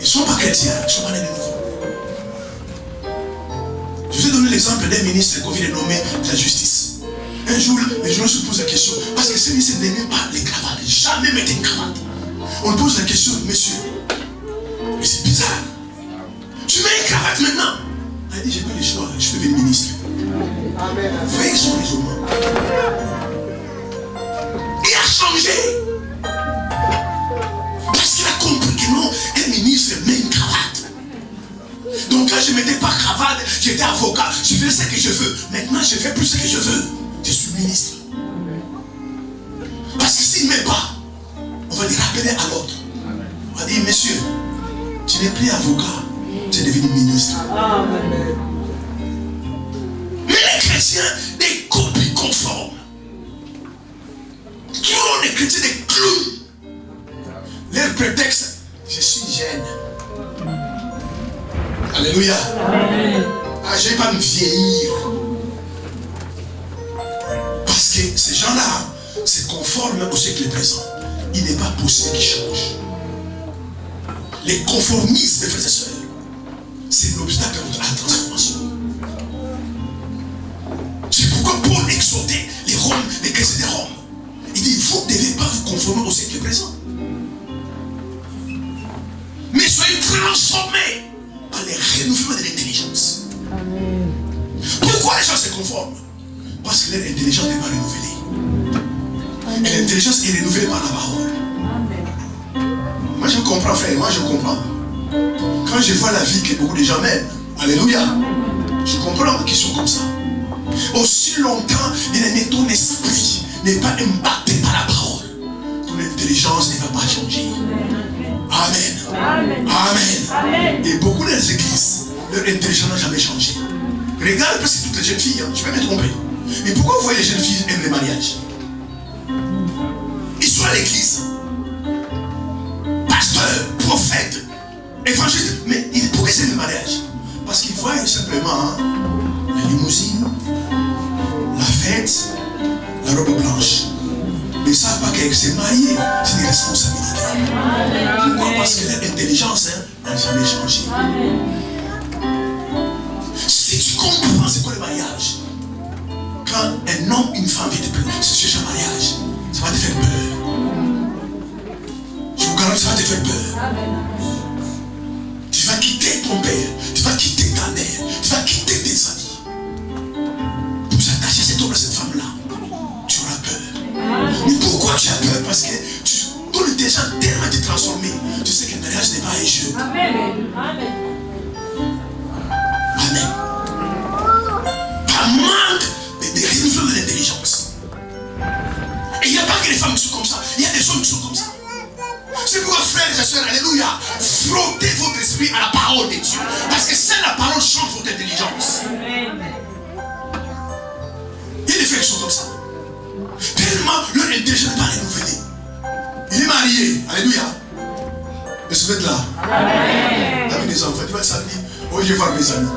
Ils ne sont pas chrétiens, ils ne sont pas nés de nouveau. Je vous ai donné l'exemple d'un ministre qu'on vient de nommer de la justice. Un jour, les gens se posent la question, parce que ce ministre n'aimait pas les cravates, jamais mettre une cravate. On pose la question, monsieur, mais c'est bizarre. Tu mets une cravate maintenant. Il dit, j'ai pas le choix, je peux devenir ministre. Voyez son raisonnement. Il a changé. Parce qu'il a compris que non, un ministre met une cravate. Donc quand je ne mettais pas cravate, j'étais avocat, je faisais ce que je veux. Maintenant, je ne fais plus ce que je veux. Je suis ministre. Parce que s'il ne met pas, on va le rappeler à l'autre. On va dire, monsieur, tu n'es plus avocat, tu es devenu ministre. Amen. Mais les chrétiens, des copies conformes, qui ont des chrétiens des clowns. Leur prétexte, je suis jeune. Alléluia. Ah, je ne vais pas me vieillir. Parce que ces gens-là se conforment au siècle présent. Il n'est pas possible qu'ils changent. Les conformistes, mes frères et sœurs, c'est un obstacle à la transformation. C'est pourquoi Paul exhortait les Roms, les chrétiens de Rome. Il dit, vous ne devez pas vous conformer au siècle présent. Mais soyez transformés par les renouvellement de l'intelligence. Pourquoi les gens se conforment? Parce que leur intelligence n'est pas renouvelée. Et l'intelligence est renouvelée par la parole. Moi je comprends, frère, moi je comprends. Quand je vois la vie que beaucoup de gens mènent, Alléluia. Je comprends qu'ils sont comme ça. Aussi longtemps, ton esprit n'est pas impacté par la parole, ton intelligence ne va pas changer. Amen. Amen. Et beaucoup des églises, leur intelligence n'a jamais changé. Regarde presque toutes les jeunes filles, je vais me tromper. Mais pourquoi vous voyez les jeunes filles aiment les mariages? Ils sont à l'église. Pasteur, prophète, évangéliste. Mais pourquoi ils aiment le mariage? Parce qu'ils voient simplement la limousine, la fête, la robe blanche. Mais ils ne savent pas qu'avec se marier, c'est des responsabilités. Pourquoi? Parce que leur intelligence n'a jamais changé. Si tu comprends c'est quoi le mariage, quand un homme, une femme vient te plaire, c'est ce mariage, ça va te faire peur. Je vous garantis, ça va te faire peur. Tu vas quitter ton père, tu vas quitter ta mère, tu vas quitter tes amis pour s'attacher à cet homme, à cette femme-là. Tu auras peur. Mais pourquoi tu as peur? Parce que ton intelligence tellement été transformé. Tu sais que le mariage n'est pas un jeu. Amen. Par manque de renouveler de l'intelligence. Et il n'y a pas que les femmes qui sont comme ça, il y a des hommes qui sont comme ça. C'est pourquoi, frères et sœurs, alléluia, frottez votre esprit à la parole de Dieu. Parce que c'est la parole qui change votre intelligence. Il y a des frères qui sont comme ça. Tellement leur intelligence n'est pas renouvelée. Il est marié, alléluia. Et se mettre là. Il a des enfants, il va samedi. Oh, je vais voir mes amis.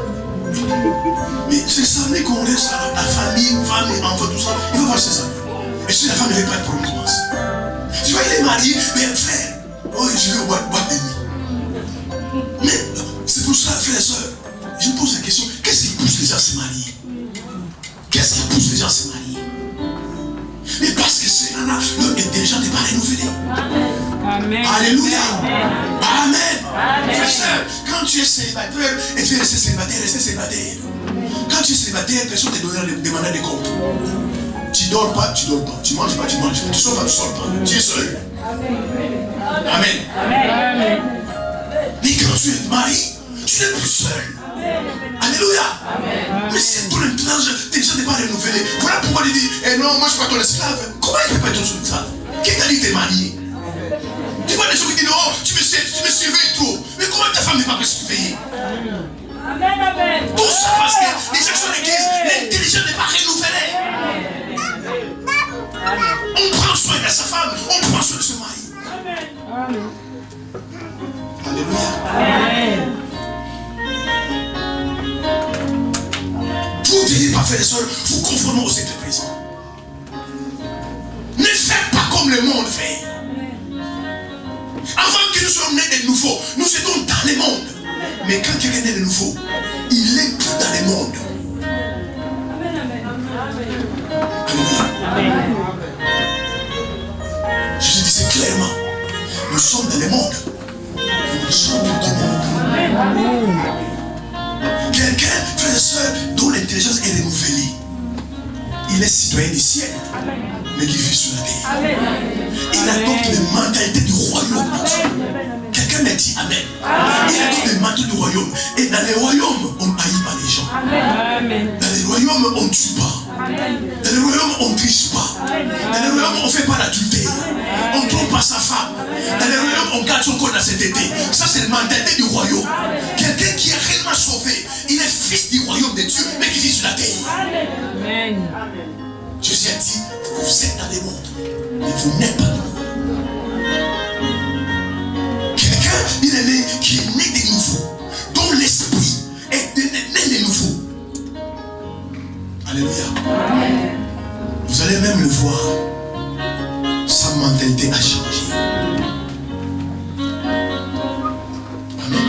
Mais c'est samedi qu'on laisse la famille, femme et enfants, tout ça. Il va voir ses amis. Et si la femme n'avait pas de problème, commence. Tu vois, il est marié, mais frère, oh, je vais boire des nuits. Mais c'est pour ça, frères et sœurs, je me pose la question, qu'est-ce qui pousse les gens à se marier? Qu'est-ce qui pousse les gens à se marier? Mais parce que ces gens-là, leur intelligence n'est pas renouvelée. Amen. Alléluia. Amen. Frères et sœurs, quand tu es célibataire, et tu es resté célibataire, restez célibataire. Quand tu es célibataire, personne ne te demandera des comptes. Tu dors pas, tu dors pas. Tu manges pas, tu manges pas. Tu sors pas, tu sors pas. Tu es seul. Amen. Mais quand tu es marié, tu n'es plus seul. Alléluia. Mais si ton intelligence n'est pas renouvelée, voilà pourquoi il dit, eh non, moi je ne suis pas ton esclave. Comment il ne peut pas être ton esclave? Qui t'a dit que tu es marié? Tu vois les gens qui disent, oh, tu me surveilles trop. Mais comment ta femme n'est pas surveillée? Amen. Tout ça parce que les gens sont l'église, l'intelligence n'est pas renouvelée. On prend soin de sa femme, on prend soin de son mari. Alléluia. Pour te dire, frères et sœurs, vous conformez au siècle présent. Ne faites pas comme le monde fait. Avant que nous soyons nés de nouveau, nous étions dans le monde. Mais quand quelqu'un est né de nouveau, il est plus dans le monde. Alléluia. Je te disais clairement, nous sommes dans le monde. Nous sommes dans le monde. Quelqu'un, frère et soeur, dont l'intelligence est renouvelée, il est citoyen du ciel, mais qui vit sur la terre. Il adopte les mentalités du royaume. Quelqu'un m'a dit Amen. Il adopte les mentalités du royaume. Et dans les royaumes, on haït pas les gens. Dans les royaumes, on ne tue pas. Dans les royaumes, on ne triche pas. Dans les royaumes, on ne fait pas l'adultère. On ne trompe pas sa femme. Dans les royaumes, on garde son corps dans cet été. Ça, c'est la mentalité du royaume. Quelqu'un qui est réellement sauvé, il est fils du royaume de Dieu, mais qui vit sur la terre. Amen. Jésus a dit, vous êtes dans le monde, mais vous n'êtes pas dans le monde. Quelqu'un, il est né, qui est né de nouveau, dont l'esprit est né de nouveau. Alléluia. Vous allez même le voir, sa mentalité a changé. Amen.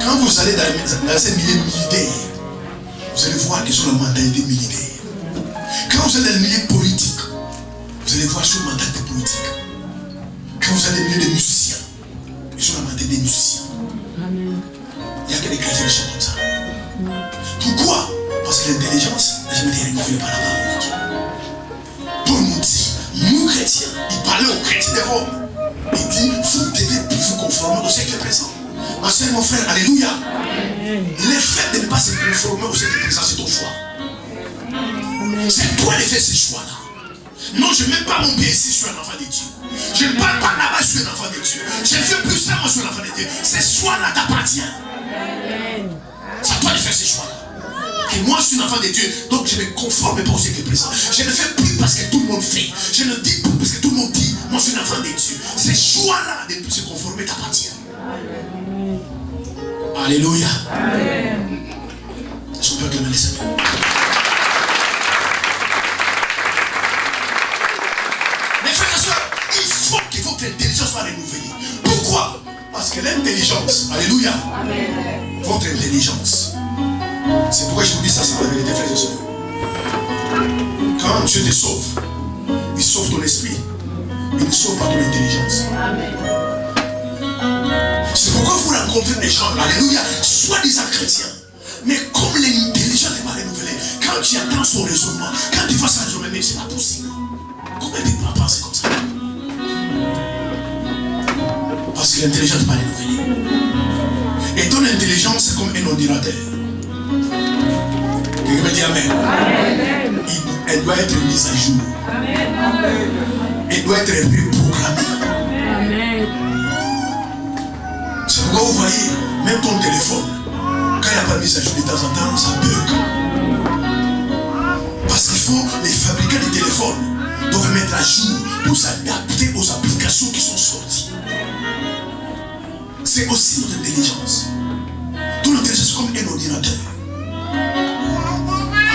Quand vous allez dans ces milieux militaires, vous allez voir qu'ils ont la mentalité militaire. Quand vous allez dans le milieu politique, vous allez voir sur la mentalité politique. Quand vous allez dans le milieu des musiciens, ils ont la mentalité des musiciens. Il n'y a que des chrétiens qui sont comme ça. Pourquoi? Parce que l'intelligence n'a jamais été renouvelée par la parole de Dieu. Paul nous dit, nous chrétiens, il parlait aux chrétiens de Rome. Il dit, vous devez plus vous conformer au siècle présent. Ma soeur, mon frère, alléluia. Le fait de ne pas se conformer au Seigneur présent, c'est ton choix. C'est toi qui fais ce choix-là. Non, je ne mets pas mon pied ici, je suis un enfant de Dieu. Je ne parle pas là-bas, je suis un enfant de Dieu. Je ne fais plus ça, moi je suis un enfant de Dieu. Ce choix-là t'appartient. C'est à toi de faire ce choix-là. Et moi je suis un enfant de Dieu, donc je ne me conforme pas au Seigneur présent. Je ne fais plus parce que tout le monde fait. Je ne dis plus parce que tout le monde dit. Moi je suis un enfant de Dieu. Ce choix-là de se conformer t'appartient. Alléluia. Est-ce qu'on peut acclamer le Seigneur? Mes frères et sœurs, il faut que l'intelligence soit renouvelée. Pourquoi? Parce que l'intelligence, alléluia, votre intelligence. C'est pourquoi je vous dis ça, c'est la vérité, frères et sœurs. Quand Dieu te sauve, il sauve ton esprit, il ne sauve pas ton intelligence. C'est pourquoi vous rencontrez des gens, alléluia, soi-disant chrétiens, mais comme l'intelligence n'est pas renouvelée, quand tu attends son raisonnement, quand tu vois ça raisonnement, mais c'est pas possible. Comment tu peux penser comme ça? Parce que l'intelligence n'est pas renouvelée. Et ton intelligence, c'est comme un ordinateur. Quelqu'un me dit amen. Elle doit être mise à jour. Elle doit être reprogrammée. C'est pourquoi vous voyez, même ton téléphone, quand il n'y a pas de mise à jour de temps en temps, ça bug. Parce qu'il faut, les fabricants de téléphones doivent mettre à jour pour s'adapter aux applications qui sont sorties. C'est aussi notre intelligence. Ton intelligence est comme un ordinateur.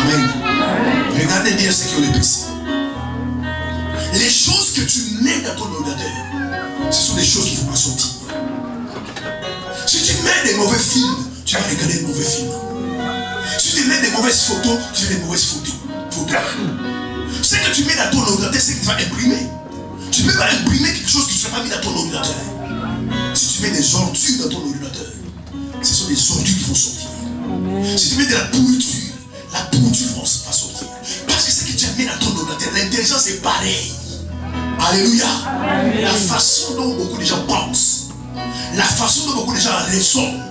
Amen. Regardez bien ce qui est le PC. Les choses que tu mets dans ton ordinateur, ce sont des choses qu'il ne faut pas sortir. Si tu mets des mauvais films, tu vas regarder des mauvais films. Si tu mets des mauvaises photos, tu fais des mauvaises photos. Ce que tu mets dans ton ordinateur, c'est que tu vas imprimer. Tu ne peux pas imprimer quelque chose qui ne sera pas mis dans ton ordinateur. Si tu mets des ordures dans ton ordinateur, ce sont des ordures qui vont sortir. Si tu mets de la pourriture va sortir. Parce que ce que tu as mis dans ton ordinateur, l'intelligence est pareille. Alléluia. La façon dont beaucoup de gens pensent, la façon dont beaucoup de gens raisonnent,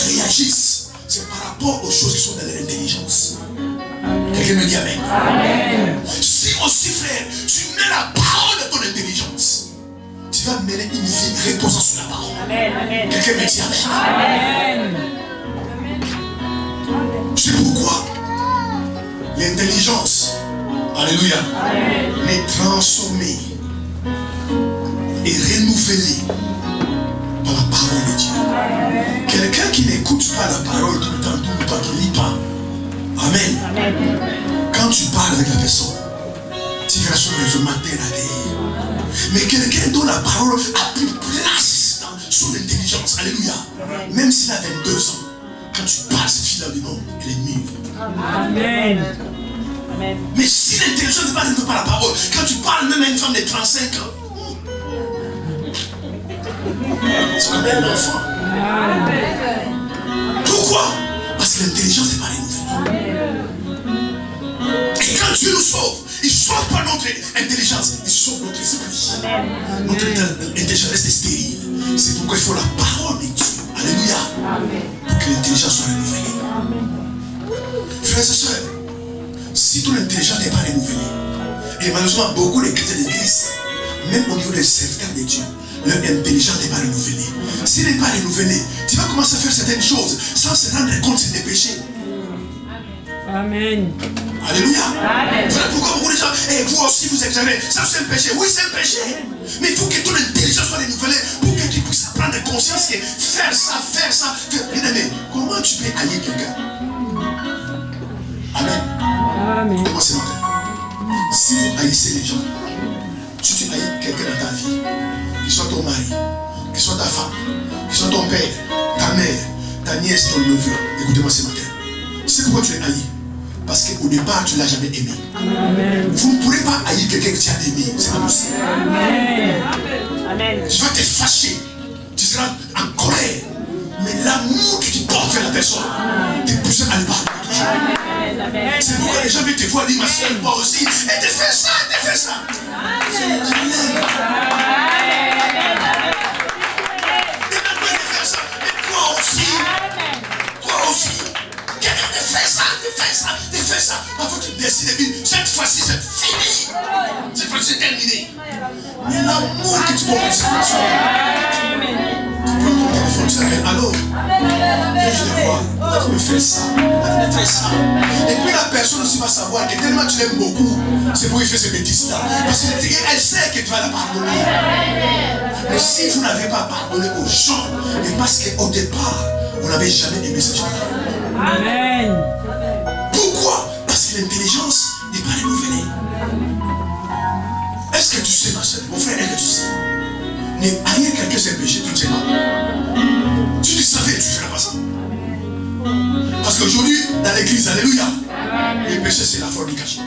réagissent, c'est par rapport aux choses qui sont dans leur intelligence. Quelqu'un me dit amen. Si aussi, frère, tu mets la parole de ton intelligence, tu vas mener une vie reposant sur la parole. Quelqu'un me dit amen. C'est pourquoi l'intelligence, alléluia, est transformée et renouvelée par la parole de Dieu. Quelqu'un qui n'écoute pas la parole tout le temps, qui ne lit pas, amen. Quand tu parles avec la personne, tu verras son raisonnement terre. Mais quelqu'un dont la parole a pris place dans son intelligence, alléluia, même s'il a 22 ans, quand tu parles, cette fille-là du nom, elle est mûre. Amen. Mais si l'intelligence n'est pas renouvelée par la parole, quand tu parles même à une femme de 35 ans, c'est comme un enfant. Pourquoi? Parce que l'intelligence n'est pas renouvelée. Et quand Dieu nous sauve, il ne sauve pas notre intelligence, il sauve notre esprit. Notre intelligence reste stérile. C'est pourquoi il faut la parole de Dieu. Alléluia. Pour que l'intelligence soit renouvelée. Frères et sœurs, si ton intelligence n'est pas renouvelée, et malheureusement beaucoup de chrétiens d'église, même au niveau des serviteurs de Dieu, leur intelligence n'est pas renouvelée. S'il n'est pas renouvelé, tu vas commencer à faire certaines choses sans se rendre compte de tes péchés. Amen. Alléluia. Voilà pourquoi beaucoup de gens, et vous aussi vous exagérez, ça c'est un péché. Oui, c'est un péché. Mais il faut que ton intelligence soit renouvelée pour que tu puisses prendre conscience que faire ça. Bien aimé, comment tu peux haïr quelqu'un? Amen. Comment c'est matin? Si vous haïssez les gens, si tu haïs quelqu'un dans ta vie, qu'il soit ton mari, qu'il soit ta femme, qu'il soit ton père, ta mère, ta nièce, ton neveu, écoutez-moi ce matin. Tu sais pourquoi tu es haï? Parce qu'au départ, tu ne l'as jamais aimé. Amen. Vous ne pourrez pas haïr quelqu'un que tu as aimé. C'est pas possible. Amen. Tu vas te fâcher. Tu seras en colère. Mais l'amour que tu portes vers la personne te pousse à le pardonner toujours. C'est pourquoi les gens viennent te voir dire, ma soeur, moi aussi, et te fais ça, et te fais ça. fait ça. Parfois tu décides, cette fois-ci c'est fini. Cette fois-ci c'est terminé. Mais l'amour que tu dois recevoir. Tu prends ton téléphone, tu l'appelles, allô? Je le vois. Tu me fais ça. Tu me fais ça. Et puis la personne aussi va savoir que tellement tu l'aimes beaucoup, c'est pour lui faire ces bêtises-là. Parce qu'elle sait que tu vas la pardonner. Mais si vous n'avez pas pardonné aux gens, c'est parce qu'au départ, vous n'avez jamais aimé ces gens-là. Amen. Pourquoi? Parce que l'intelligence n'est pas renouvelée. Est-ce que tu sais, ma soeur, mon frère, est-ce que tu sais? Ne haïr quelqu'un, c'est péché, tu ne sais pas. Tu le savais, tu ne feras pas ça. Parce qu'aujourd'hui, dans l'église, alléluia, le péché, c'est la fornication.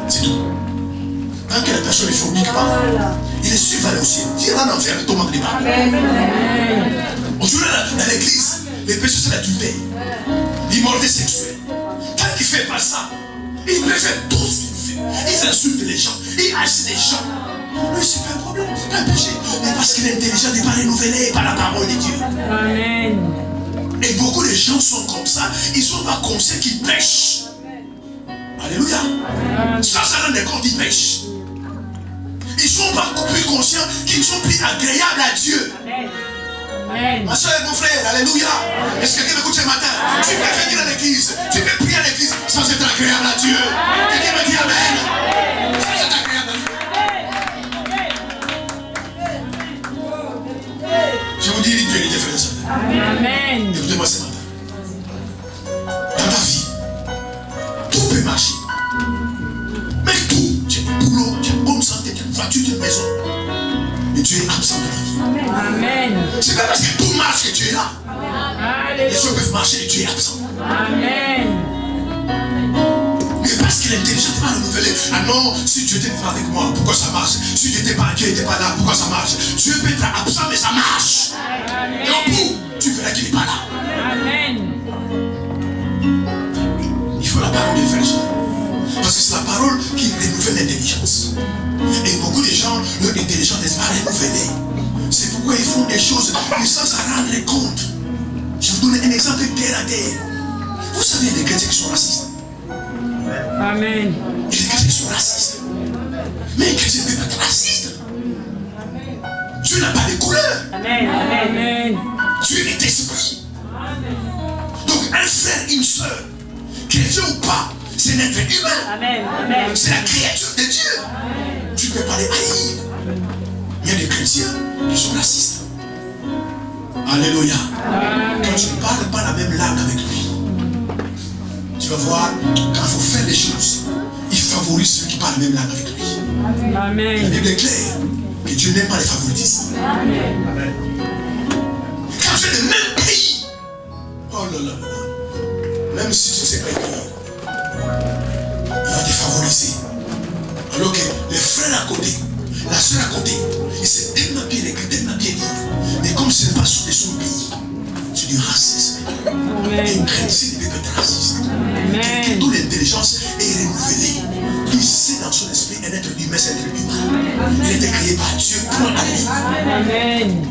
C'est tout. Tant que la personne ne fornique pas, il est sûr d'aller au ciel. Tu iras en enfer, ton manque de pas. Aujourd'hui, dans l'église, le péché, c'est l'adultère, l'immoralité sexuelle. Tant qu'il ne fait pas ça, il peut faire tout ce qu'il fait. Il insulte les gens, il hache les gens. Mais c'est pas un problème, c'est pas un péché. Mais parce que l'intelligence n'est pas renouvelée par la parole de Dieu. Amen. Et beaucoup de gens sont comme ça, ils ne sont pas conscients qu'ils pêchent. Alléluia. Sans s'en rendre compte, ils pêchent. Ils ne sont pas plus conscients qu'ils ne sont plus agréables à Dieu. Amen. Ma soeur et mon frère, alléluia. Est-ce que quelqu'un m'écoute ce matin? Tu peux venir à l'église, tu peux prier à l'église sans être agréable à Dieu. Quelqu'un me dit amen. Sans être agréable à Dieu. Je vous dis une vérité, frère et sœur. Amen. Écoutez-moi ce matin. Dans ta vie, tout peut marcher. Mais tout, tu as un boulot, tu as une bonne santé, tu as une voiture, tu as une maison. Mais tu es absent de ta vie. Amen. C'est pas parce que tout marche que tu es là. Les choses peuvent marcher et tu es absent. Amen. Mais parce que l'intelligence n'est pas renouvelée. Ah non, si Dieu n'était pas avec moi, pourquoi ça marche? Si Dieu n'était pas là, pourquoi ça marche? Dieu peut être absent, mais ça marche. Et au bout, tu verras qu'il n'est pas là. Amen. Il faut la parole de frère. Parce que c'est la parole qui renouvelle l'intelligence. Et beaucoup de gens, leur intelligence n'est pas renouvelée. C'est pourquoi ils font des choses sans s'en rendre compte. Je vous donne un exemple terre à terre. Vous savez, il y a des chrétiens qui sont racistes. Amen. Il y a des chrétiens qui sont racistes. Mais un chrétien ne peut pas être raciste. Dieu n'a pas de couleur. Amen. Amen. Dieu est esprit. Donc un frère, une soeur, chrétien ou pas, c'est un être humain. Amen. Amen. C'est la créature de Dieu. Tu ne peux pas les haïr. Il y a des chrétiens qui sont racistes. Alléluia. Quand tu ne parles pas la même langue avec lui, tu vas voir, quand il faut faire les choses, il favorise ceux qui parlent la même langue avec lui. La Amen. Bible est claire que Dieu n'aime pas les favoritismes. Quand c'est le même pays, oh là là là, même si tu ne sais pas écrire, il va te favoriser. Alors que les frères à côté, la soeur à côté, il sait tellement bien écrire, tellement bien lire. Mais comme ce n'est pas de son pays, c'est du racisme. Et un chrétien ne peut pas être raciste. Amen. Toute l'intelligence est renouvelée. Il sait dans son esprit un être humain, c'est un être humain. Il a été créé par Dieu pour aller. Amen.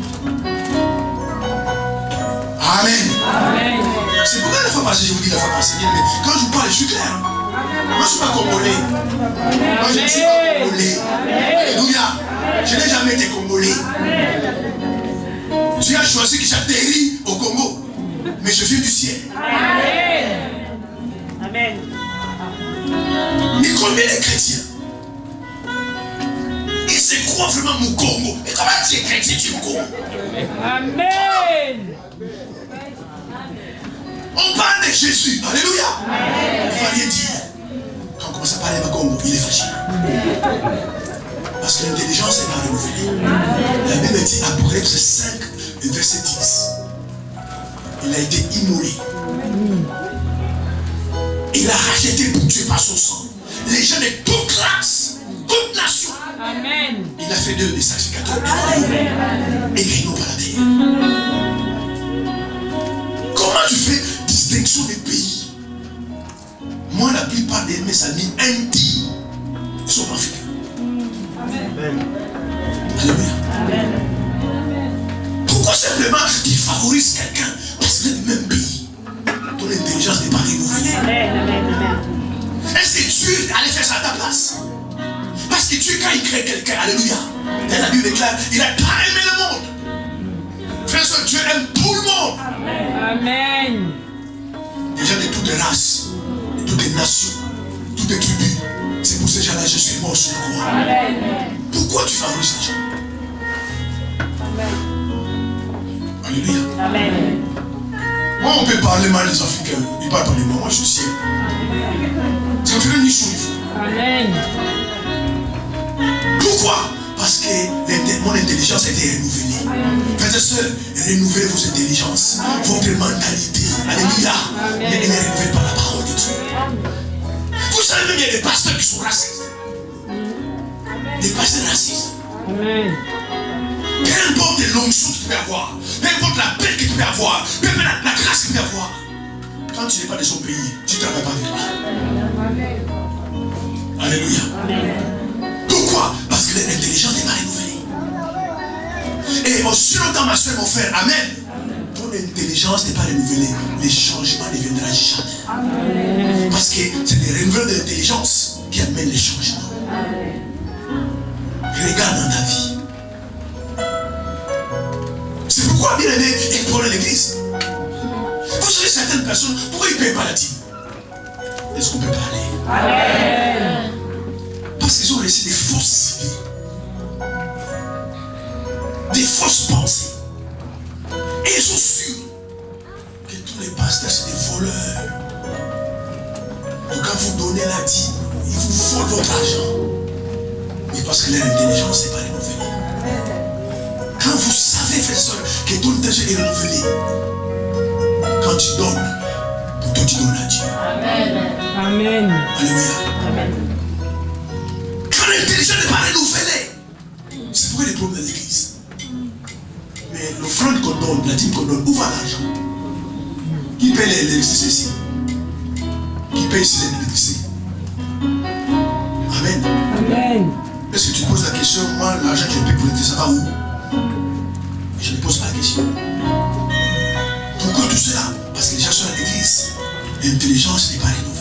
Amen. Amen. C'est pourquoi la fois passée, je vous dis la fois passée, mais quand je vous parle, je suis clair. Moi, je ne suis pas congolais. Moi, je ne suis pas congolais. Alléluia. Je n'ai jamais été congolais. Dieu a choisi que j'atterris au Congo. Mais je viens du ciel. Amen. Amen. Mais combien de chrétiens, ils se croient vraiment mon Congo. Mais comment tu es chrétien, tu es Congo? Amen. On parle de Jésus. Alléluia. Il va rien dire. Quand on commence à parler de Congo, il est fâché. Parce que l'intelligence n'est pas renouvelée. La Bible dit Apocalypse 5, verset 10. Il a été immolé. Il a racheté pour Dieu par son sang les gens de toute race, toute nation. Amen. Il a fait d'eux des sacrificateurs et régnant par la terre. Comment tu fais distinction des pays? Moi, la plupart de mes amis intimes sont africains. Alléluia. Pourquoi simplement tu favorises quelqu'un parce que c'est du même pays? ton intelligence n'est pas renouvelée. Amen. Amen. Amen. Est-ce que Dieu allait faire ça à ta place? Parce que Dieu, quand il crée quelqu'un, alléluia, dans la Bible déclare, il n'a pas aimé le monde. Frère, Dieu aime tout le monde. Amen. Les gens de toutes les races, de toutes les nations, toutes les tribus. C'est pour ces gens-là que je suis mort sur le croix. Pourquoi tu favorises les gens? Alléluia. Amen. Moi, on peut parler mal des Africains. Ils parlent pas de moi. Moi, je suis. Ça me fait une issue. Amen. Pourquoi? Parce que mon intelligence a été renouvelée. Frères et sœurs, renouvelez vos intelligences, votre mentalité. Alléluia. Mais ne renouvelez pas la parole de Dieu. Vous savez même, il y a des pasteurs qui sont racistes. Des pasteurs racistes. Amen. Peu importe l'onction que tu peux avoir, peu importe la paix que tu peux avoir, peu importe la grâce que tu peux avoir. Quand tu n'es pas de son pays, tu ne travailles pas avec lui. Alléluia. Pourquoi? Parce que l'intelligence n'est pas renouvelée. Et aussi longtemps, ma soeur, mon frère, amen. Ton intelligence n'est pas renouvelée. Les changements ne viendront jamais. Parce que c'est le renouvellement de l'intelligence qui amène les changements. Regarde dans ta vie. C'est pourquoi, bien aimé, ils prennent l'église. Vous savez, certaines personnes, pourquoi ils ne payent pas la dîme? Est-ce qu'on peut parler? Amen. Parce qu'ils ont laissé des fausses idées, des fausses pensées. Et ils sont sûrs que tous les pasteurs, c'est des voleurs. Donc quand vous donnez la dîme, ils vous volent votre argent. Mais parce que leur intelligence n'est pas renouvelée. Quand vous savez, frère et soeur, que ton intelligence est renouvelée, quand tu donnes, pour toi tu donnes à Dieu. Amen. Amen. Alléluia. Amen. Quand l'intelligence n'est pas renouvelée, c'est pourquoi il y a des problèmes dans l'église. Mais l'offrande qu'on donne, la dîme qu'on donne, où va l'argent? Qui paye l'électricité ici? Qui paye ici l'électricité? Amen. Amen. Est-ce que tu poses la question, moi, l'argent que je paye pour l'électricité, ça va où? Mais je ne pose pas la question. Pourquoi tout cela? Parce que les gens sont à l'église. L'intelligence n'est pas renouvelée.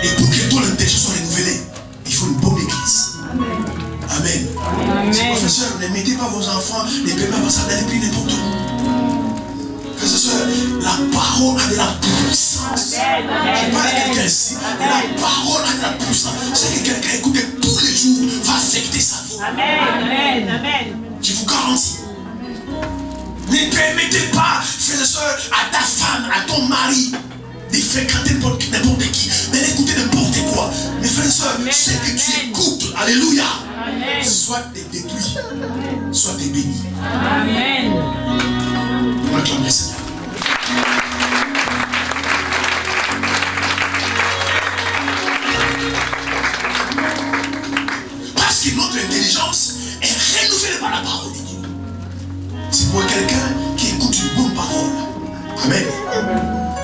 Et pour que ton intelligence soit renouvelée, il faut une bonne église. Amen. Amen. Professeur, ne mettez pas vos enfants, ne payez pas ça dans les prix n'importe où. Frères et sœurs, la parole a de la puissance. Je parle à quelqu'un ici. La parole a de la puissance. C'est que quelqu'un écoute tous les jours va affecter sa vie. Amen. Amen. Je vous garantis. Ne permettez pas, frères et sœurs, à ta femme, à ton mari, de fréquenter n'importe qui, d'écouter n'importe quoi. Mais frères et sœurs, ce que tu écoutes, alléluia, soit t'es détruit, soit t'es béni. Amen. On acclame le Seigneur. Parce que notre intelligence est renouvelée par la parole de Dieu. C'est pour quelqu'un qui écoute une bonne parole. Amen.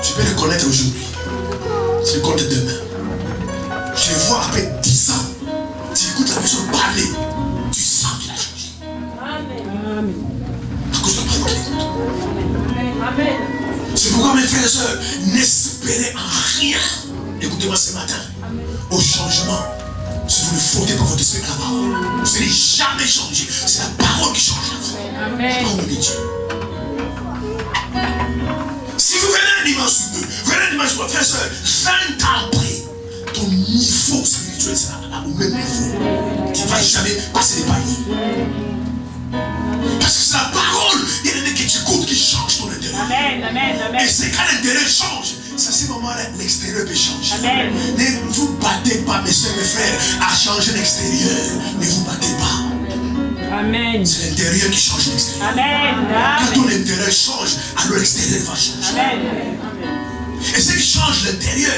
Tu peux le connaître aujourd'hui. Tu le connais demain. Je le vois après 10 ans. Tu écoutes la personne parler. Tu sens qu'il a changé. Amen. À cause de la parole qu'il écoute. Amen. C'est pourquoi mes frères et sœurs, n'espérez en rien. Écoutez-moi ce matin. Au changement. Si vous ne frottez pas votre esprit à la parole, vous n'allez jamais changer. C'est la parole qui change la vie. Amen. La parole de Dieu. Si vous venez un dimanche sur deux, venez un dimanche sur deux, frère, soeur, 20 ans après, ton niveau spirituel sera au même niveau. Tu ne vas jamais passer les paliers. Parce que c'est la parole, bien aimé, que tu écoutes qui change ton intérieur. Amen. Amen. Et Amen. c'est quand l'intérieur change, c'est à ce moment-là l'extérieur peut changer. Amen. Ne vous battez pas, mes soeurs, mes frères, à changer l'extérieur. Ne vous battez pas. Amen. C'est l'intérieur qui change l'extérieur. Amen. Quand ton intérieur change, alors l'extérieur va changer. Amen. Et ce qui change l'intérieur,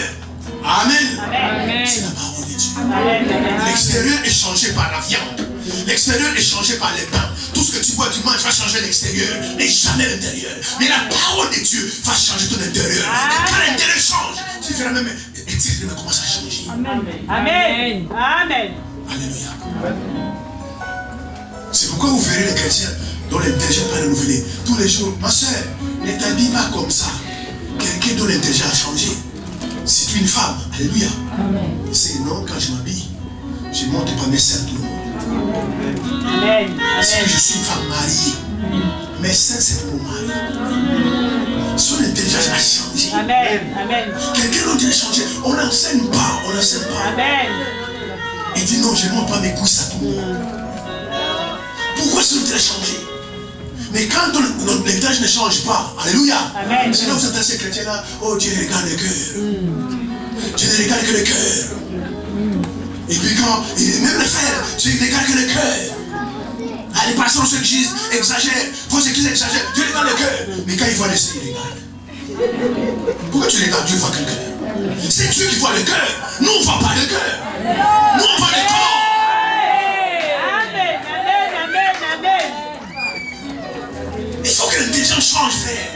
amen, Amen. c'est la parole de Dieu. Amen. L'extérieur est changé par la viande. L'extérieur est changé par les pains. Tout ce que tu bois, tu manges va changer l'extérieur, mais jamais l'intérieur. Mais la parole de Dieu va changer ton intérieur. Et quand l'intérieur change, tu fais la même. Et l'extérieur commence à changer. Amen. Amen. Amen. Alléluia. C'est pourquoi vous verrez les chrétiens dont l'intelligence va renouveler tous les jours. Ma soeur, Ne t'habille pas comme ça. Quelqu'un dont l'intelligence a changé. Si tu es une femme, alléluia. C'est non, quand je m'habille, je montre pas mes seins à tout le monde. Amen. Si je suis une femme mariée, mes seins c'est pour mon mari. Son intelligence a changé. Amen. Amen. Quelqu'un d'autre a changé. On n'enseigne pas, on n'enseigne pas. Amen. Il dit non, je ne montre pas mes couilles à tout le monde. Pourquoi son intelligence a changé? Mais quand notre intelligence ne change pas, alléluia. Amen. Sinon vous entendez ces chrétiens-là, oh Dieu regarde le cœur. Dieu ne regarde que le cœur. Et puis quand, même le frère, Dieu ne regarde que le cœur. Ah, les pasteurs ceux qui exagèrent, vos églises exagèrent, Dieu regarde le cœur. Mais quand il voit les yeux, il regarde. Pourquoi tu regardes Dieu voit que le cœur? C'est Dieu qui voit le cœur. Nous on ne voit pas le cœur. Nous on voit le corps. Amen. Amen. Amen. Il faut que l'intelligence change, frère.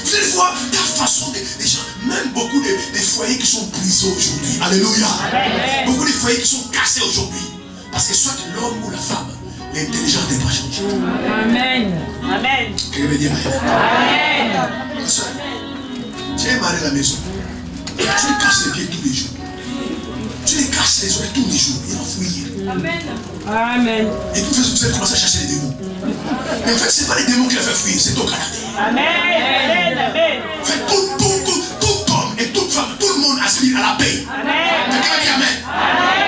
Vous allez voir la façon des gens, même beaucoup des foyers qui sont brisés aujourd'hui. Alléluia. Amen. Beaucoup de foyers qui sont cassés aujourd'hui. Parce que soit l'homme ou la femme, l'intelligence n'est pas changée. Amen. Amen. Quelqu'un veut dire Amen. Amen. Tu es marié à la maison. Tu les casses les pieds tous les jours. Tu les casses les oreilles tous les jours. Il va fouiller. Amen. Amen. Et puis vous allez commencer à chasser les démons. Mais en fait, ce n'est pas les démons qui les fait fuir, c'est ton caractère. Amen. Amen. Amen. En fait, tout homme et toute femme, tout le monde aspire à la paix. Amen. Quelqu'un dit Amen.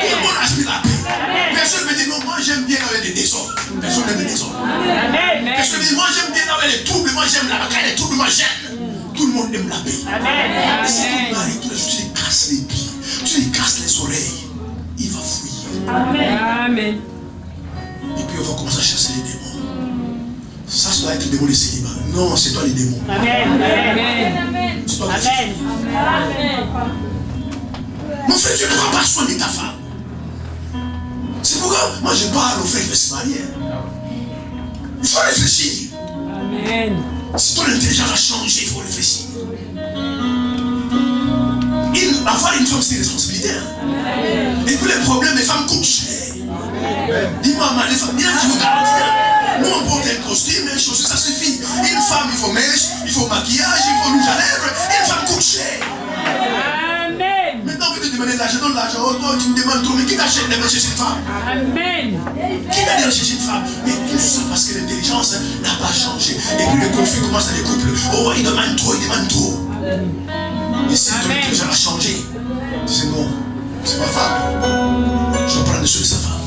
Tout le monde aspire à la paix. Amen. Personne ne me dit non, moi j'aime bien avec des désordres. Personne n'aime les désordres. Amen. Personne ne dit moi j'aime bien avec les troubles, moi j'aime la bataille, les troubles, moi j'aime. Tout le monde aime la paix. Amen. Et si ton mari, tous les jours, tu les casses les pieds, tu les casses les oreilles, il va fouiller. Amen. Et puis on va commencer à chasser les démons. Ça doit être le démon de célibat. Non, c'est toi les démons. Amen. Amen. C'est toi les Amen. Mon frère, tu ne prends pas soin de ta femme. C'est pourquoi moi je parle aux frères qui veulent se marier. Il faut réfléchir. Amen. Si ton intelligence a changé, il faut réfléchir. Avoir une femme, c'est une responsabilité. Et puis les problèmes, les femmes coûtent cher. Dis-moi, les femmes, bien, je vous garantis. Nous, on porte un costume, un chaussure, ça suffit. Une femme, il faut mèche, il faut maquillage, il faut rouge à lèvres. Une femme coûte cher. Amen. Maintenant, vous te demandez de l'argent, donne l'argent. Oh, toi, tu me demandes trop, mais qui t'achète d'aller chercher une femme? Amen. Qui va aller chercher une femme? Mais tout ça parce que l'intelligence n'a pas changé. Et puis le conflit commence dans les couples. Oh, il demande trop, il demande trop. Et si ton intelligence a changé, tu sais non, c'est ma femme. Je vais prendre soin de sa femme.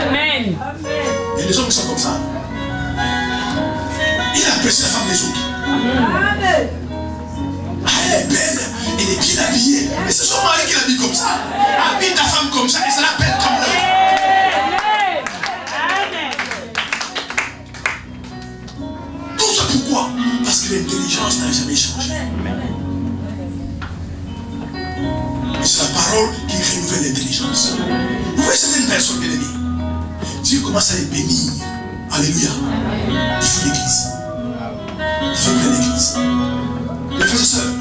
Amen. Il y a des hommes qui sont comme ça. Il apprécie la femme des autres. Amen. Ah, elle est belle, elle est bien habillée. Mais c'est son mari qui l'habille comme ça. Habille ta femme comme ça et ça l'appelle comme l'autre. Tout ça pourquoi? Parce que l'intelligence n'a jamais changé. Et c'est la parole qui renouvelle l'intelligence. Vous voyez certaines personnes, bien aimées, Dieu commence à les bénir. Alléluia. Il faut l'église. Il faut plein l'église. Mes frères et sœurs,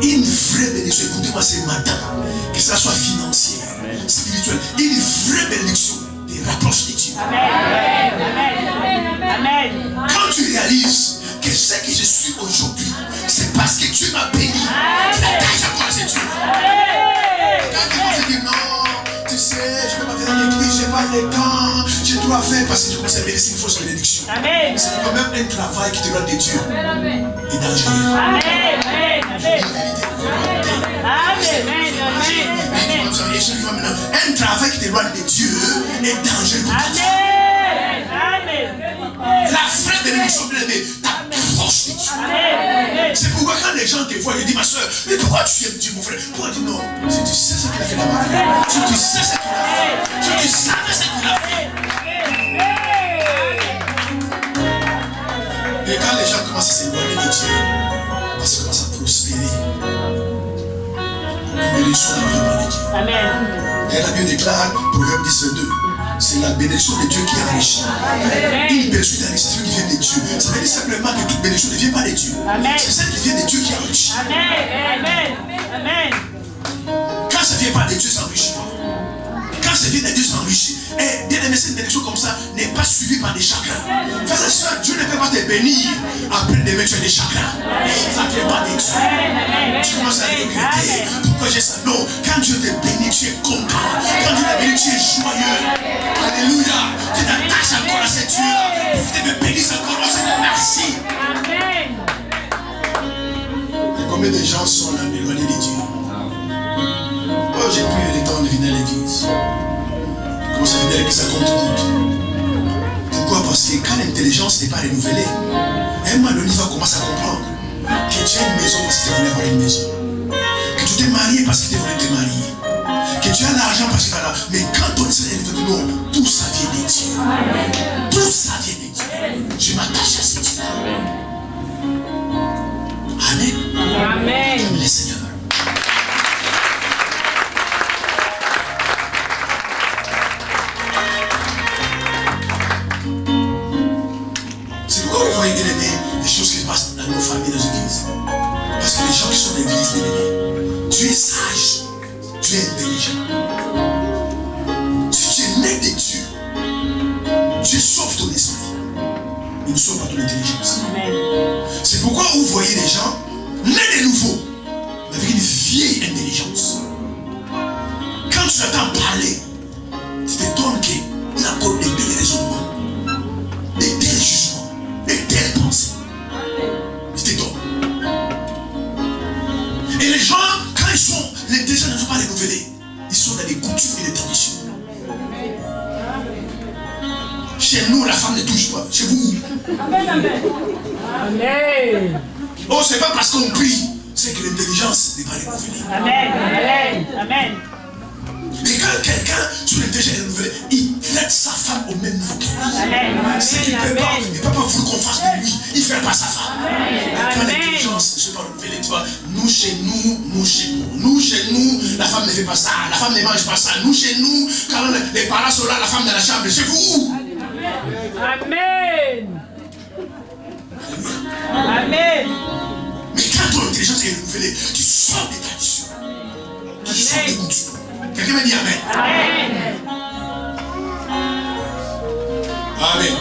une vraie bénédiction, écoutez-moi ce matin, que ça soit financière, spirituelle, une vraie bénédiction des rapproches de Dieu. Amen. Quand tu réalises que ce que je suis aujourd'hui, c'est parce que Dieu m'a béni. Tu n'attaches à quoi c'est Dieu. Quand quelqu'un se dit non, tu sais, je ne peux pas venir à l'église, je n'ai pas le temps, je dois faire parce que je commence à bénir, c'est une fausse bénédiction. Amen. C'est quand même un travail qui te donne de Dieu et dangereux. Amen. Un travail qui t'éloigne de Dieu est dangereux. La vraie bénédiction, t'approche de Dieu. C'est pourquoi quand les gens te voient, ils disent, ma soeur, mais pourquoi tu aimes Dieu, mon frère? Pourquoi tu dis non? Si tu sais ce qu'il a fait dans ma vie, si tu sais ce qu'il a fait, si tu savais ce qu'il a fait. Et quand les gens commencent à s'éloigner de Dieu, parce qu'ils commencent à prospérer, une bénédiction n'a vraiment de Dieu. Amen. Et la Bible déclare, Proverbe 10:2, c'est la bénédiction de Dieu qui enrichit. Une bénédiction d'enrichissement qui vient de Dieu. Ça veut dire simplement que toute bénédiction ne vient pas de Dieu. C'est celle qui vient de Dieu qui enrichit. Amen. Quand ça ne vient pas de Dieu, ça n'enrichit pas. Quand servir de Dieu s'enrichit. Et bien aimé, cette bénédiction comme ça n'est pas suivie par des chagrins. Frères et sœurs, Dieu ne peut pas te bénir après demain tu as des chagrins. Ça ne fait pas des Dieu. Tu commences à regretter. Pourquoi j'ai ça? Non, quand Dieu te bénit, tu es content. Quand Dieu te bénit, tu es joyeux. Alléluia. Tu t'attaches encore à ce Dieu. Tu me bénis encore. Oh Seigneur, merci. Amen. Et combien de gens sont là, éloignés de Dieu? Oh, j'ai plus le temps de venir à l'église. Comment ça veut dire que ça compte tout? Pourquoi? Parce que quand l'intelligence n'est pas renouvelée, un moment donné, il va commencer à comprendre que tu as une maison parce que tu voulais avoir une maison. Que tu t'es marié parce que tu voulais te marier. Que tu as l'argent parce que tu as l'argent. Mais quand ton Seigneur est venu, non, tout ça vient de Dieu. Tout ça vient de Dieu. Je m'attache à ce Dieu. Amen. Amen. Amen, le Seigneur. C'est pourquoi vous voyez, bien aimé, les choses qui se passent dans nos familles, dans les églises. Parce que les gens qui sont dans l'église, bien aimé, tu es sage, tu es intelligent. Si tu es né de Dieu, Dieu sauve ton esprit. Il ne sauve pas ton intelligence. C'est pourquoi vous voyez des gens nés de nouveau, mais avec une vieille intelligence. Quand tu entends parler, tu t'étonnes qu'il accorde des tels raisonnements, des tels jugements, des telles pensées. Tu t'étonnes. Et les gens, quand ils sont, l'intelligence ne sont pas renouvelés, ils sont dans des coutumes et des traditions. Chez nous, la femme ne touche pas. Chez vous. Amen, amen. Amen. Oh, c'est pas parce qu'on prie, c'est que l'intelligence n'est pas renouvelée. Amen. Amen. Amen. Et quand quelqu'un, sur l'intelligence est renouvelée, il traite sa femme au même niveau que lui. C'est qu'il ne peut pas, il ne peut pas vouloir qu'on fasse de lui. Il ne fait pas sa femme. Et quand l'intelligence ne se pas renouvelée, tu vois, nous chez nous, la femme ne fait pas ça, la femme ne mange pas ça. Nous chez nous, quand les parents sont là, la femme dans la chambre, chez vous. Amen. Amen. Mais quand ton intelligence est renouvelée, tu sors des traditions. Tu sors des coutumes. Quelqu'un me dit Amen. Amen. Amen.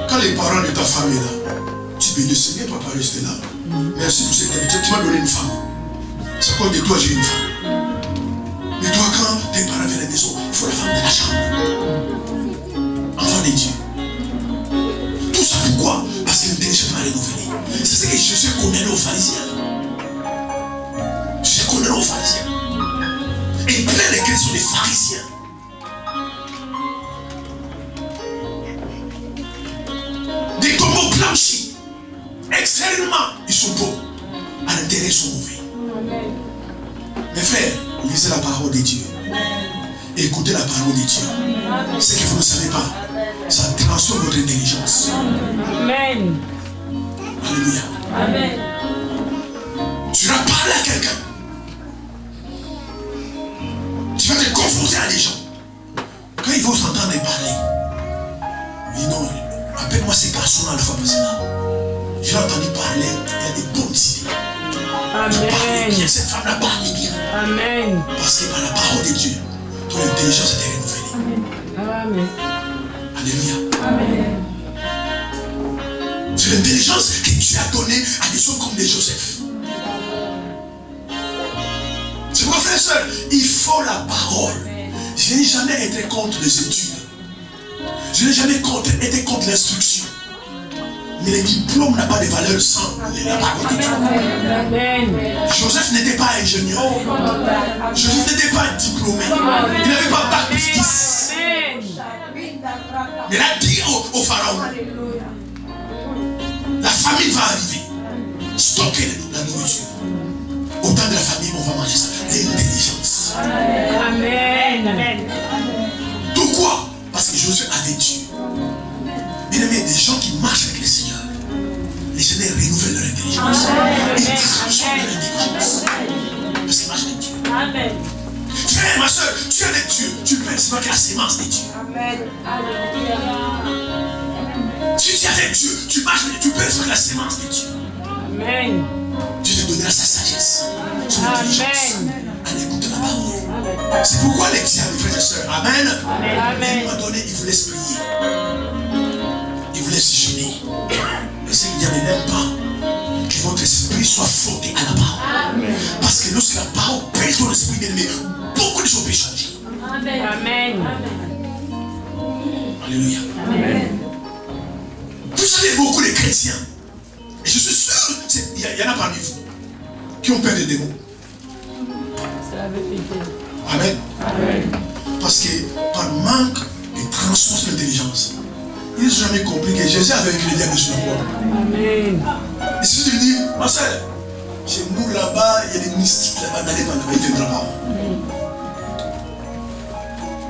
Quand les parents de ta femme sont là, tu bénis le Seigneur, papa, reste là. Merci pour cette habitude. Tu m'as donné une femme. C'est quoi de toi, j'ai une femme. Mais toi, quand tes parents viennent à la maison, il faut la femme de la chambre. Enfant de Dieu. Tout ça pourquoi? Parce que l'intelligence n'est pas renouvelée. C'est ce que Jésus connaît aux pharisiens. Jésus connaît aux pharisiens. Et plein de chrétiens sont des pharisiens. Des tombeaux blanchis. Extérieurement, ils sont beaux. À l'intérieur, ils sont mauvais. Mes frères, lisez la parole de Dieu. Écoutez la parole de Dieu. Ce que vous ne savez pas, ça transforme votre intelligence. Amen. Alléluia. Amen. Tu vas parler à quelqu'un. Tu vas te confronter à des gens. Quand ils vont s'entendre parler, ils non, appelle-moi ces garçons-là la fois passée là. J'ai entendu parler, il y a des bonnes idées. Amen. Bien, cette femme-là parle bien. Amen. Parce que par la parole de Dieu, ton intelligence est renouvelée. Amen. Alléluia. Amen. C'est l'intelligence que Dieu a donnée à des hommes comme des Joseph. C'est pourquoi, frère et soeur, il faut la parole. Je n'ai jamais été contre les études. Je n'ai jamais été contre l'instruction. Mais le diplôme n'a pas de valeur sans la parole de Dieu. Amen. Joseph n'était pas ingénieur. Joseph n'était pas diplômé. Il n'avait pas bac plus 10. Mais il a dit au pharaon, la famine va arriver. Stockez la nourriture. Au temps de la famille, on va manger ça. L'intelligence. Amen. Amen. Pourquoi? Parce que Joseph avait Dieu. Bien aimé, des gens qui marchent avec le Seigneur, le Seigneur renouvelle leur intelligence. Il transforme leur intelligence. Parce qu'ils marchent avec Dieu. Amen. Frère, ma soeur, tu es avec Dieu. Tu peux exploiter la sémence de Dieu. Si tu es avec Dieu, tu marches avec Dieu. Tu peux exploiter la sémence de Dieu. Amen. Dieu te donnera sa sagesse, son intelligence, Amen. en écoutant la parole. C'est pourquoi les diables, frères et sœurs, soeur. Amen. Amen. À un moment donné, il vous laisse prier. Il vous laisse jeûner. Et c'est qu'il n'y n'aime pas que votre esprit soit frotté à la parole. Parce que lorsque la parole pèse dans l'esprit d'ennemi, beaucoup de choses peuvent changer. Amen. Alléluia. Amen. Vous savez, beaucoup de chrétiens, et je suis sûr, il y en a parmi vous, qui ont peur des démons. Amen. Amen. Parce que par manque de transformation d'intelligence, ils n'ont jamais compris que Jésus avait écrit le diable sur la croix. Amen. Et si tu dis, ma soeur, chez nous là-bas, il y a des mystiques là-bas, n'allez pas là-bas, ils ne viendront pas.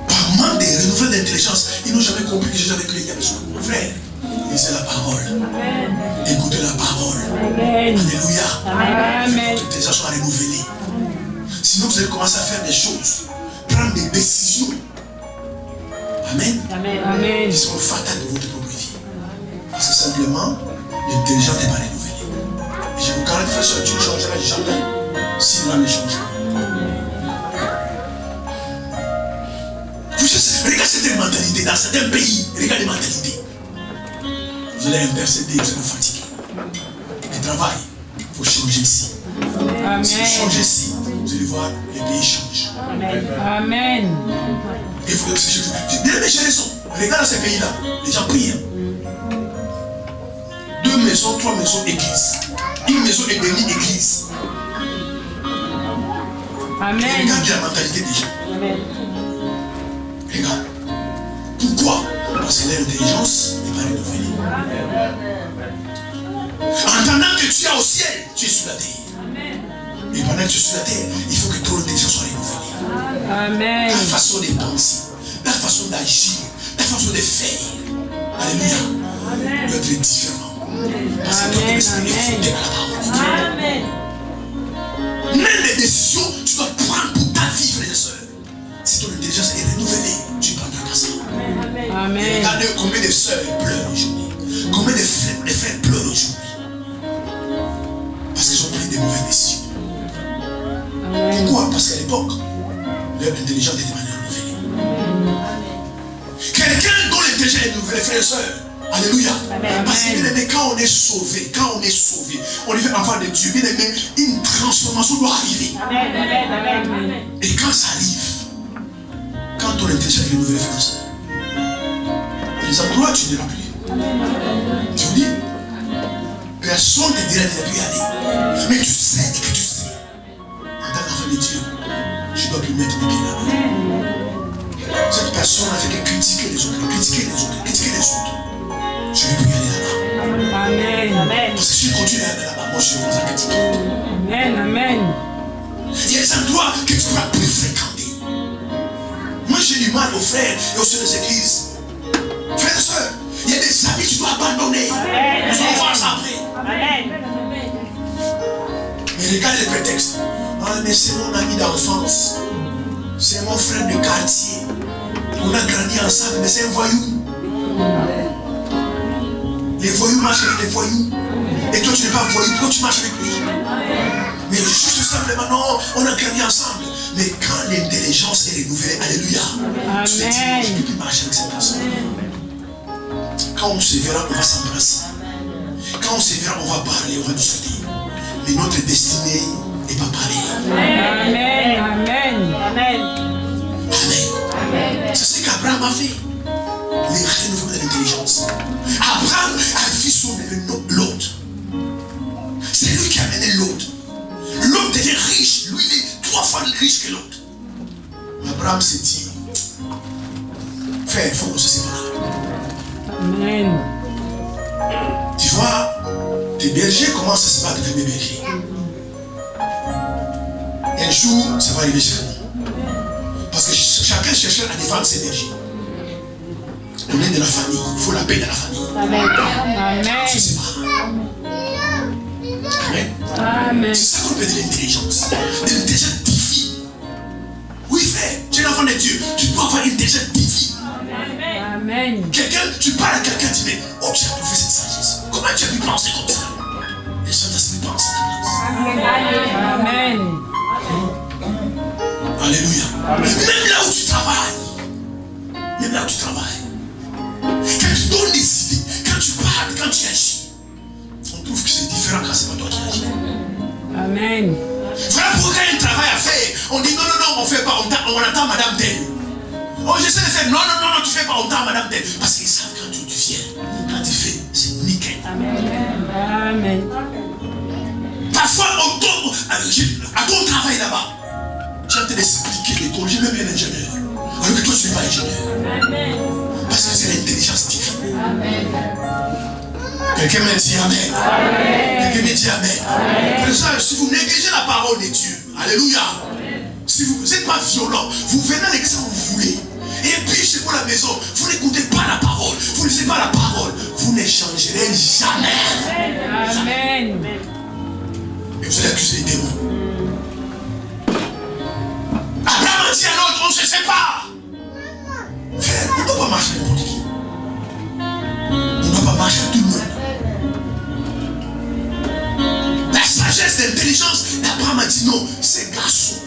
Par manque de renouveler d'intelligence, ils n'ont jamais compris que Jésus avait écrit le diable sur la croix. Frère, lisez la parole. Écoutez la parole. Amen. Alléluia. Amen. Votre intelligence soit renouvelée. Sinon, vous allez commencer à faire des choses, prendre des décisions. Amen. Amen. Qui seront fatales de votre propre vie. Parce que simplement, l'intelligence n'est pas renouvelée. Et je vous garantis, frère, tu ne changeras jamais si l'on ne change pas. Regarde cette mentalité dans certains pays. Regarde les mentalités. Vous allez intercéder, vous allez vous fatiguer. Le travail, il faut changer ici. Amen. Si vous changez ici, vous allez voir, les pays changent. Amen. Et vous, bien aimé, j'ai raison. Regarde ces pays-là, les gens prient. 2 maisons, 3 maisons, église. Une maison et demie, église. Amen. Regarde bien la mentalité des gens. Regarde. Pourquoi? Parce que l'intelligence n'est pas renouvelée. En attendant que tu es au ciel, tu es sur la terre. Et pendant que tu es sur la terre, il faut que ton intelligence soit renouvelée. Amen. Ta façon de penser, ta façon d'agir, ta façon de faire. Alléluia. Doit être différent. Parce que ton esprit est fondé à la parole de Dieu. Même les décisions, tu dois prendre pour ta vie, frères et sœurs. Si ton intelligence est renouvelée, tu prendras ta ça. Amen. Regardez combien de sœurs pleurent aujourd'hui. Combien de frères pleurent aujourd'hui. Parce qu'ils ont pris des mauvaises décisions. Pourquoi? Parce qu'à l'époque, leur intelligence était renouvelée. Quelqu'un dont l'intelligence est renouvelée, frères et sœurs. Alléluia. Parce que bien aimé, quand on est sauvé, on est fait enfant de Dieu, bien aimé, une transformation doit arriver. Et quand ça arrive, quand ton intelligence est renouvelée, frères et sœurs, les endroits tu n'iras plus. Tu vous dis, personne ne te dira de ne plus y aller. Mais tu sais que tu sais. En tant qu'enfant de Dieu, je dois plus mettre mes pieds là-bas. Cette personne n'a fait que critiquer les autres, critiquer les autres. Je ne vais plus y aller là-bas. Amen. Parce que si je continue à aller là-bas, moi je suis à critiquer. Amen. Il y a des endroits que tu ne pourras plus fréquenter. Moi j'ai du mal aux frères et aux sœurs des églises. Frères et sœurs, il y a des amis que tu dois abandonner. Nous allons voir ça après. Mais regarde les prétextes. Ah, mais c'est mon ami d'enfance. C'est mon frère de quartier. On a grandi ensemble, mais c'est un voyou. Les voyous marchent avec les voyous. Et toi, tu n'es pas voyou. Pourquoi tu marches avec lui? Mais juste simplement, non, on a grandi ensemble. Mais quand l'intelligence est renouvelée, alléluia, tu te dis, je ne peux plus marcher avec cette personne. Quand on se verra, on va s'embrasser. Quand on se verra, on va parler, on va discuter. Mais notre destinée n'est pas pareille. Amen. C'est ce qu'Abraham a fait. Le renouvellement de l'intelligence. Abraham a vu son l'autre. C'est lui qui a amené l'autre. L'autre devient riche. Lui, il est 3 fois plus riche que l'autre. Abraham s'est dit, frère, il faut qu'on se sépare. Amen. Tu vois, des bergers commencent à se battre avec des bergers. Un jour, ça va arriver chez nous. Parce que chacun cherchait à défendre ses bergers. On est de la famille, il faut la paix dans la famille. Amen. Je sais pas. Amen. Amen. C'est ça qu'on appelle de l'intelligence. De l'intelligence divine. Oui, frère, tu es l'enfant de Dieu. Tu dois avoir une intelligence divine. Amen. Quelqu'un, tu parles à quelqu'un, tu dis, oh, tu as trouvé cette sagesse. Comment tu as pu penser comme ça? Le Saint-Esprit pense à ta place. Amen. Alléluia. Même là où tu travailles, là où tu travailles, quand tu donnes des idées, quand tu parles, quand tu agis, on trouve que c'est différent quand c'est pas toi qui agis. Amen. Voilà pourquoi il y a un travail à faire. On dit non, on fait pas, on attend Madame Telle. Oh, j'essaie de faire non, tu fais pas, on attend Madame Telle. Parce qu'ils savent quand tu viens, quand tu fais, c'est nickel. Amen. Parfois, on tombe à ton travail là-bas. Tu es en train d'expliquer l'école, j'ai même un ingénieur. Alors que toi, tu n'es pas ingénieur. Parce que c'est l'intelligence divine. Quelqu'un me dit Amen. Quelqu'un me dit Amen. Frère, si vous négligez la parole de Dieu, alléluia. Si vous n'êtes pas violent, vous venez à l'église où vous voulez. Et puis chez vous à la maison, vous n'écoutez pas la parole, vous ne lisez pas la parole, vous n'échangerez jamais. Amen. Et vous allez accuser les démons. Abraham a dit à l'autre, on ne se sépare. Frère, on ne doit pas marcher à n'importe qui. On ne doit pas marcher à tout le monde. La sagesse, l'intelligence d'Abraham a dit non, ces garçons,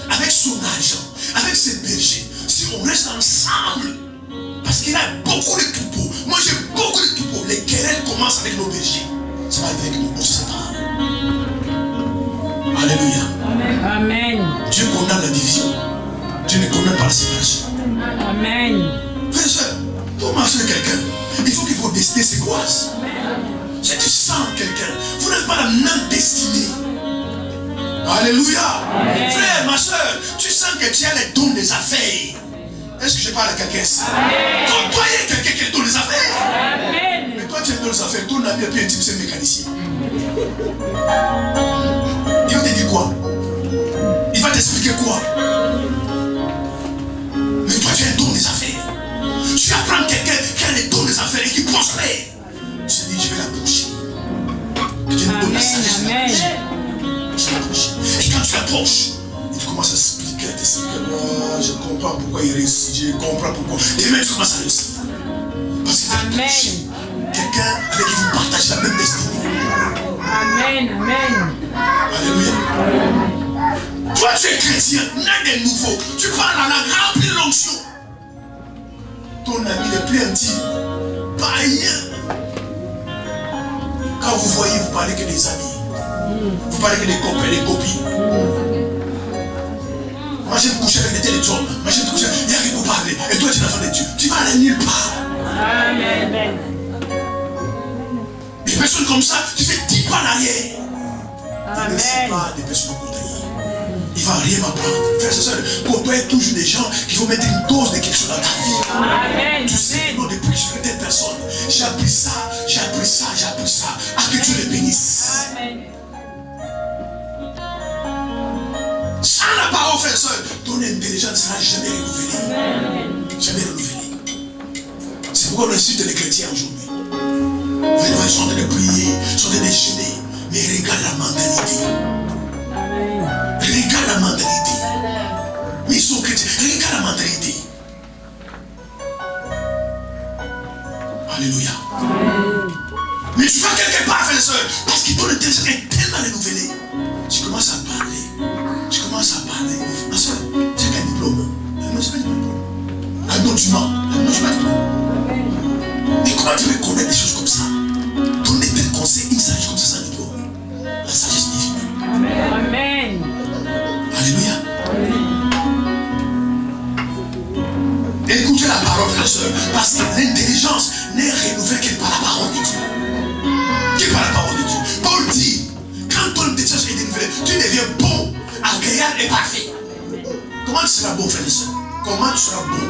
avec son argent, avec ses bergers, si on reste ensemble, parce qu'il a beaucoup de troupeaux, moi j'ai beaucoup de troupeaux, les querelles commencent avec nos bergers. C'est pas avec nous, on se sépare. Alléluia. Amen. Dieu condamne la division. Dieu ne condamne pas la séparation. Amen. Frère et soeur, pour marcher avec quelqu'un, il faut qu'il faut décider c'est quoi. Si tu sens quelqu'un, vous n'avez pas la même destinée. Alléluia. Frère, ma soeur, tu sens que tu as les dons des affaires. Est-ce que je parle à quelqu'un ici? Quand toi, il y a quelqu'un qui a les dons des affaires. Amen. Mais toi, tu as les dons des affaires, ton ami a pu être c'est mécanicien. Il va te dire quoi? Il va t'expliquer quoi? Mais toi, tu as les dons des affaires. Tu apprends quelqu'un qui a les dons des affaires et qui prospère. Tu te dis, je vais l'approcher. Que Dieu nous donne la sagesse de l'approcher. Je l'approche. Et quand tu l'approches, il commence à expliquer, à t'expliquer, je comprends pourquoi il réussit, je comprends pourquoi. Et même tu commences à réussir. Parce que tu as approché quelqu'un avec qui vous partagez la même destinée. Amen. Alléluia. Toi, tu es chrétien, né de nouveau. Tu parles à la remplie de l'onction. Ton ami le plus intime, païen. Quand vous voyez, vous parlez que des amis. Vous parlez que des copains, des copines. Moi, j'aime coucher avec des tels hommes. Moi, j'aime coucher. Il n'y a rien pour parler. Et toi, tu es l'enfant de Dieu. Tu vas aller nulle part. Amen. Des personnes comme ça, tu fais 10 pas en arrière. Amen. Ne laissez pas des personnes côtoyer. Il ne va rien m'apprendre. Frère et soeur, côtoyer toujours des gens qui vont mettre une dose de quelque chose dans ta vie. Amen. Tu sais, non, depuis que je fais telle personne, j'ai appris ça. À que Dieu les bénisse. Amen. Sans la parole, frère et soeur, ton intelligence ne sera jamais renouvelée. Jamais renouvelée. C'est pourquoi on insulte les chrétiens aujourd'hui. Ils sont en train de prier, ils sont en train de gêner. Mais regarde la mentalité. Regarde la mentalité. Mais ils sont chrétiens. Regarde la mentalité. Alléluia. Mais tu vas quelque part, frère et soeur, parce que ton intelligence est tellement renouvelée. Tu commences à parler. Ma soeur, j'ai quel diplôme? Non, je n'ai pas de diplôme. Ah non, tu mens. Non, je n'ai pas de diplôme. Mais comment tu peux connaître des choses comme ça? Donner tel conseil, une sagesse comme ça sans diplôme. La sagesse divine. Amen. Alléluia. Écoutez la parole, frère et soeur, parce que l'intelligence n'est renouvelée que par la parole de Dieu. Que par la parole de Dieu. Paul dit, quand ton intelligence est renouvelée, tu deviens bon, agréable et parfait. Comment tu seras bon, frère et soeur? Comment tu seras bon?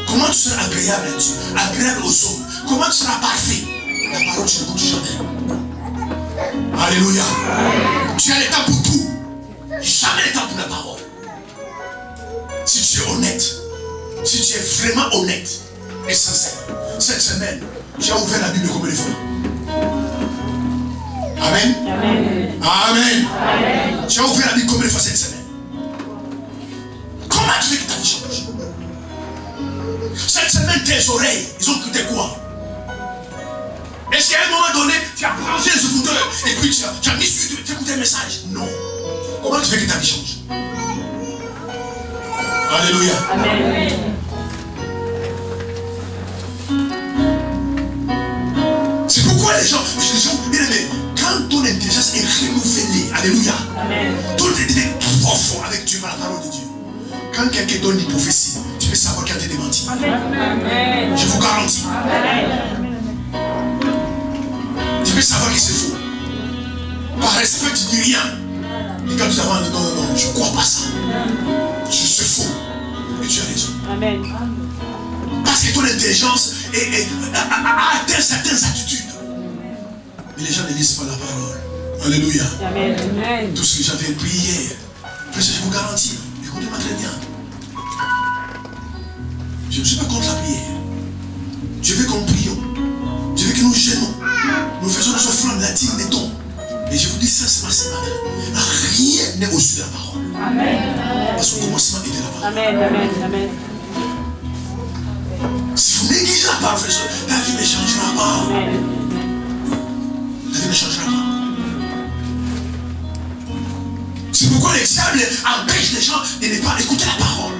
Comment tu seras agréable à Dieu, agréable aux hommes? Comment tu seras parfait? La parole, tu n'écoutes jamais. Alléluia. Tu as le temps pour tout. Jamais le temps pour la parole. Si tu es honnête, si tu es vraiment honnête et sincère, cette semaine, tu as ouvert la Bible combien de fois? Amen. Amen. Tu as ouvert la Bible combien de fois cette semaine? Comment tu veux que ta vie change? Cette semaine, tes oreilles, ils ont écouté quoi? Est-ce qu'à un moment donné, tu as branché les écouteurs et puis tu as mis sur tu as écouté un message? Non. Comment tu veux que ta vie change? Alléluia. Amen. gens, bien aimé, quand ton intelligence est renouvelée, alléluia, ton intelligence profond avec Dieu par la parole de Dieu. Quand quelqu'un donne une prophétie, tu peux savoir qu'il a été démenti. Je vous garantis. Tu peux savoir que c'est faux. Par respect, tu dis rien. Et quand tu avances, non, je ne crois pas ça. C'est faux. Et tu as raison. Amen. Parce que ton intelligence a atteint certaines attitudes. Mais les gens ne lisent pas la parole. Alléluia. Amen. Tout ce que j'avais prié hier. Frère, je vous garantis. Écoutez-moi très bien. Je ne suis pas contre la prière. Je veux que nous prions. Je veux que nous gênons. Nous faisons nos offrandes, la dîme, les dons. Et je vous dis sincèrement ce matin, rien n'est au-dessus de la parole. Amen. Parce qu'au commencement était la parole. Amen. Si vous négligez la parole, frère, la vie ne changera pas. La vie ne changera pas. C'est pourquoi le diable empêche les gens de ne pas écouter la parole.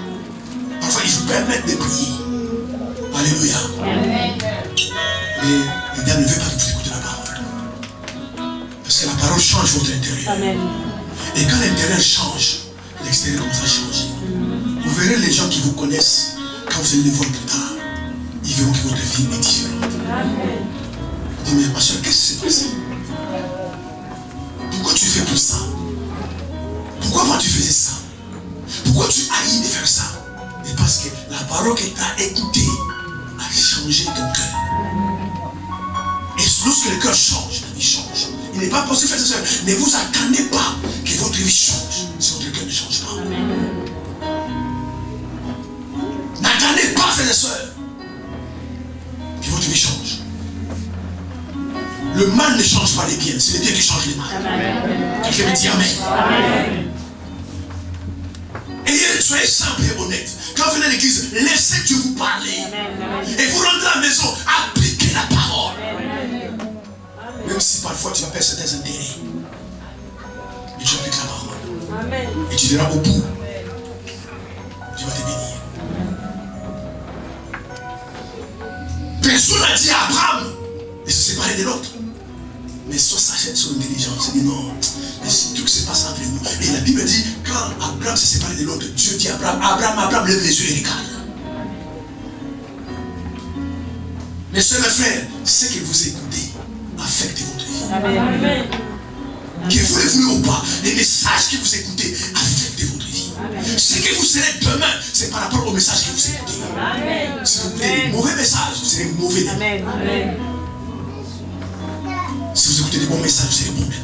Parfois, il vous permet de prier. Alléluia. Mais le diable ne veut pas que vous écoutez la parole. Parce que la parole change votre intérieur. Amen. Et quand l'intérieur change, l'extérieur commence à changer. Vous verrez les gens qui vous connaissent, quand vous allez les voir plus tard, ils verront que votre vie est différente. Vous dites, mais ma soeur, qu'est-ce qui s'est passé? Pourquoi tu fais tout ça? Pourquoi avant tu faisais ça? Pourquoi tu haïs de faire ça? Et parce que la parole que tu as écoutée a changé ton cœur. Et lorsque le cœur change, la vie change. Il n'est pas possible, frères et sœurs, ne vous attendez pas que votre vie change si votre cœur ne change pas. N'attendez pas, frères et sœurs, que votre vie change. Le mal ne change pas les biens, c'est les biens qui changent les mal. Quelqu'un me dit Amen. Soyez simple et honnête. Quand vous venez à l'église, laissez Dieu vous parler. Et vous rentrez à la maison, appliquez la parole. Même si parfois tu vas perdre certains intérêts. Mais tu appliques la parole. Et tu verras au bout. Dieu va te bénir. Personne n'a dit à Abraham de se séparer de l'autre. Mais son sagesse, son intelligence, il dit non, tout ce qui se passe entre nous. Et la Bible dit, quand Abraham s'est séparé de l'autre, Dieu dit à Abraham, lève les yeux et regarde. Mes soeurs, mes frères, ce que vous écoutez affecte votre vie. Amen. Que vous le voulez ou pas, les messages que vous écoutez affectent votre vie. Ce que vous serez demain, c'est par rapport aux messages que vous écoutez. Si vous écoutez des mauvais messages, vous serez mauvais demain. Si vous écoutez des bons messages, vous serez bons demain.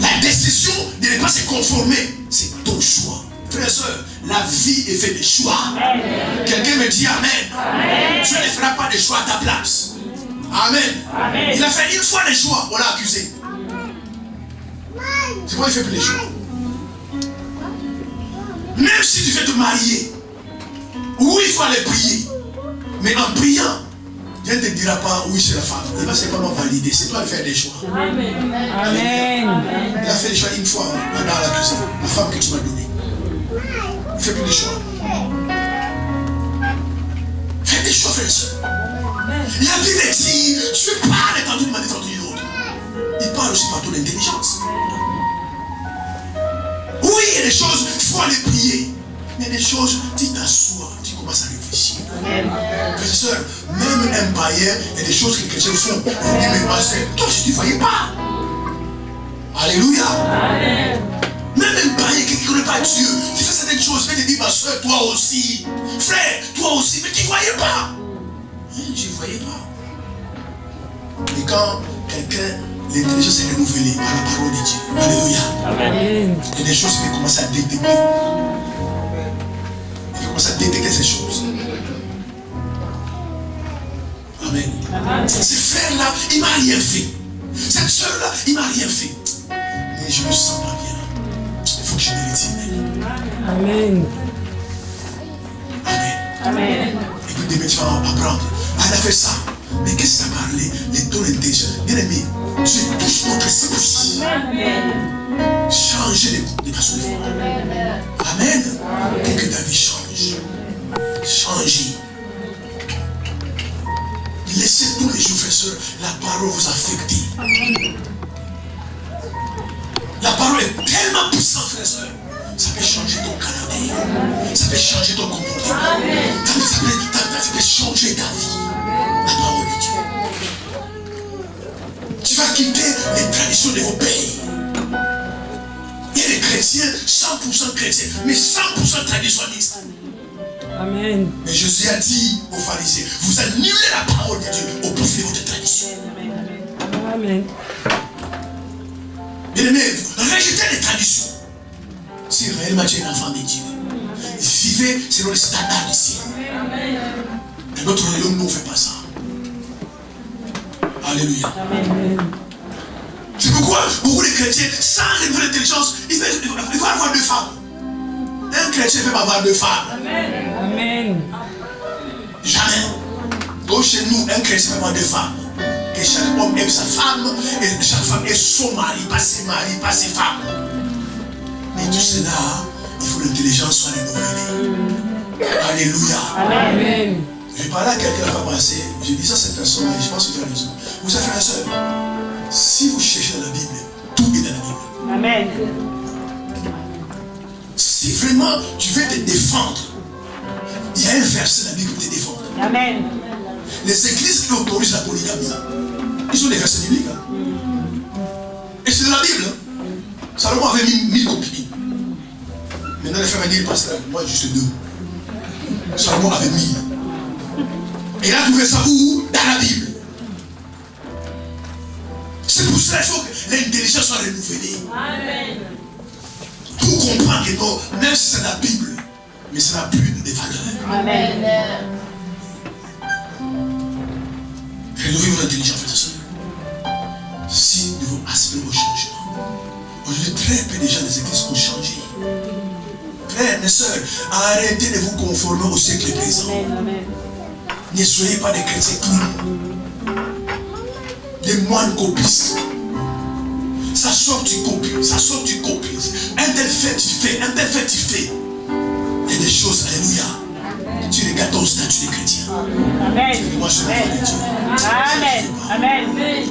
La décision de ne pas se conformer, c'est ton choix. Frères et sœurs, la vie est faite de choix. Quelqu'un me dit Amen. Dieu ne fera pas de choix à ta place. Amen. Il a fait une fois les choix, on l'a accusé. C'est pourquoi il ne fait plus les choix. Même si tu veux te marier, oui, il faut aller prier. Mais en priant, Dieu ne te dira pas oui, c'est la femme. Il va simplement valider. C'est toi qui fais des choix. Amen. Il a fait des choix une fois dans la cuisine. La femme que tu m'as donnée. Il ne fait plus des choix. Fais des choix, frères et sœurs. La Bible dit, tu parles tantôt d'une manière, tantôt d'une autre. Il parle aussi par ton intelligence. Oui, il y a des choses, il faut aller prier. Il y a des choses, tu t'assois, tu commences à réfléchir. Frères et sœurs, même un païen, il y a des choses que les chrétiens font. Vous dites, mais pasteur, toi, je ne te voyais pas. Alléluia. Même un païen qui ne connaît pas Dieu, tu fais certaines choses, il te dit, ma soeur, toi aussi. Frère, toi aussi, mais tu ne voyais pas. Je ne voyais pas. Et quand quelqu'un, l'intelligence est renouvelée par la parole de Dieu. Alléluia. Il y a des choses qui commencent à détecter. Il commence à détecter ces choses. Amen. Ce frère-là, il ne m'a rien fait. Cette soeur-là, il ne m'a rien fait. Mais je ne me sens pas bien. Il faut que je me retire. Amen. Amen. Et puis demain, tu vas apprendre. Ah, elle a fait ça. Mais qu'est-ce que ça parlait? Les dons intelligents. Bien aimé, Dieu touche notre esprit. Changez les façons de faire. Amen. Et que ta vie change. Changez. Laissez tous les jours, frères et sœurs, la parole vous affecter. La parole est tellement puissante, frères et sœurs. Ça peut changer ton caractère. Ça peut changer ton comportement. Ça peut changer ta vie. La parole de Dieu. Tu vas quitter les traditions de vos pays. Il y a des chrétiens, 100% chrétiens, mais 100% traditionnistes. Amen. Mais Jésus a dit aux pharisiens, vous annulez la parole de Dieu au profit de votre tradition. Amen. Bien-aimés, rejetez les traditions. Si réellement tu es un enfant de Dieu, vivez selon les standards du ciel. Dans notre royaume, nous ne fait pas ça. Alléluia. Amen. C'est pourquoi beaucoup de chrétiens, sans révéler l'intelligence, ils vont avoir deux femmes. Un chrétien peut avoir deux femmes. Amen. Jamais. Donc chez nous, un chrétien peut avoir deux femmes. Que chaque homme aime sa femme et chaque femme est son mari, pas ses maris, pas ses femmes. Mais tout cela, il faut que l'intelligence soit renouvelée. Alléluia. Amen. Je parlais à quelqu'un la fois passée, je dis ça à cette personne et je pense que tu as raison. Vous savez, frère et sœur, si vous cherchez dans la Bible, tout est dans la Bible. Amen. Si vraiment tu veux te défendre, il y a un verset dans la Bible pour te défendre. Amen. Les églises qui autorisent la polygamie, ils ont des versets bibliques. Hein. Et c'est dans la Bible. Hein. Salomon avait 1000 copines. Maintenant les femmes disent, pasteur, moi juste 2. Salomon avait 1000. Et il a trouvé ça où? Dans la Bible. C'est pour cela qu'il faut que l'intelligence soit renouvelée. Amen. Pour comprendre que non, même si c'est la Bible, mais ça n'a plus de valeur. Amen. Rénovez votre intelligence, frères et sœurs. Si nous devons aspirer au changement. Aujourd'hui, très peu de gens des églises ont changé. Frères et sœurs, arrêtez de vous conformer au siècle présent. Amen. Ne soyez pas des chrétiens clowns. Des moines copistes. Ça sort, tu copies. Ça sort, tu copies. Un tel fait, tu fais. Un tel fait, tu fais. Il y a des choses, alléluia. Tu regardes ton statut de chrétien. Amen. Moi, je suis un enfant de Dieu. Amen. Amen.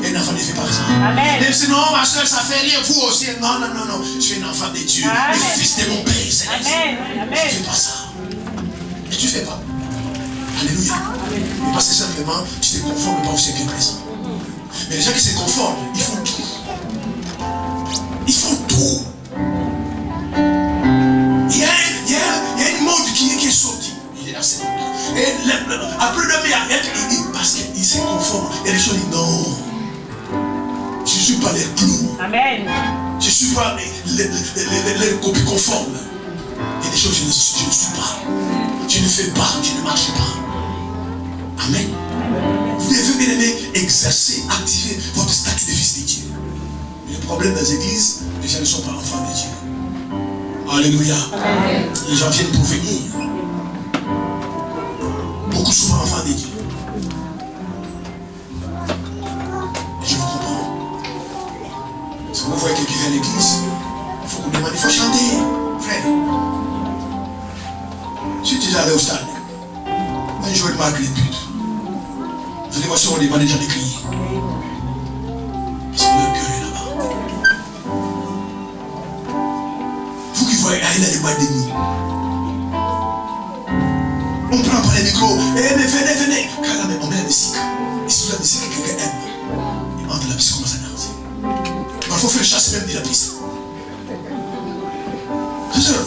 Un enfant ne fait pas ça. Amen. Même si non, ma soeur, ça fait rien, vous aussi. Non, non, non, non. Je suis un enfant de Dieu. Amen. Le fils de mon père, c'est la vie. Amen. Tu ne Amen. fais pas ça. Et tu ne fais pas. Alléluia. Mais parce que simplement, tu ne te conformes pas au siècle présent. Mais les gens qui se conforment, ils font tout. Ils font tout. Il y a une mode qui est sortie. Il est dans ce monde. Et après le il parce qu'il se conforme. Et les gens disent non. Je ne suis pas les clous. Amen. Je ne suis pas les copies conformes. Il y a des choses que je ne suis pas. Je ne fais pas, je ne marche pas. Amen. Vous devez bien aimer exercer, activer votre statut de fils de Dieu. Mais le problème des églises, les gens ne sont pas enfants de Dieu. Alléluia. Amen. Les gens viennent pour venir. Beaucoup sont pas enfants de Dieu. Et je vous comprends. Si vous voyez quelqu'un à l'église, il faut qu'on demande, il faut chanter. Frère, je suis déjà allé au stade. Un jour, il m'a appelé pute. Vous allez voir si on demande déjà de crier. Parce que leur cœur est là-bas. Vous qui voyez, il a des boîtes de nuit. On prend par les micros. Eh, mais venez. Car là, on met la musique. Et si la musique que quelqu'un aime, il entre la musique, commence à danser. Il faut faire chasser même de la piste.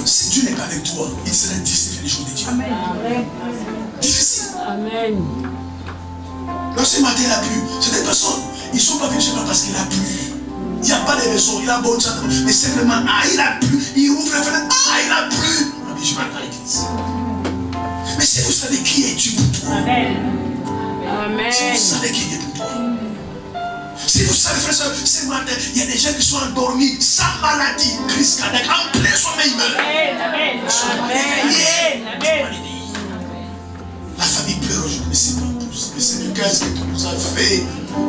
Si Dieu n'est pas avec toi, il sera difficile de faire les choses de Dieu. Amen. Difficile. Amen. Donc ce matin, il a plu. Certaines personnes, ils ne sont pas venus chez moi parce qu'il a plu. Il n'y a pas de raison, il a bonne santé. Mais simplement, il a plu. Il ouvre la fenêtre, il a plu. On a dit, je vais à l'église. Mais si vous savez qui est Dieu pour toi, Amen. si vous Amen. savez qui est pour toi, si vous savez, frère, ce matin, il y a des gens qui sont endormis sans maladie, crise cardiaque, en plein sommeil, ils meurent. Amen. Amen. Amen. La famille pleure aujourd'hui, mais c'est pas possible. Mais c'est le qu'est-ce que tu nous as fait?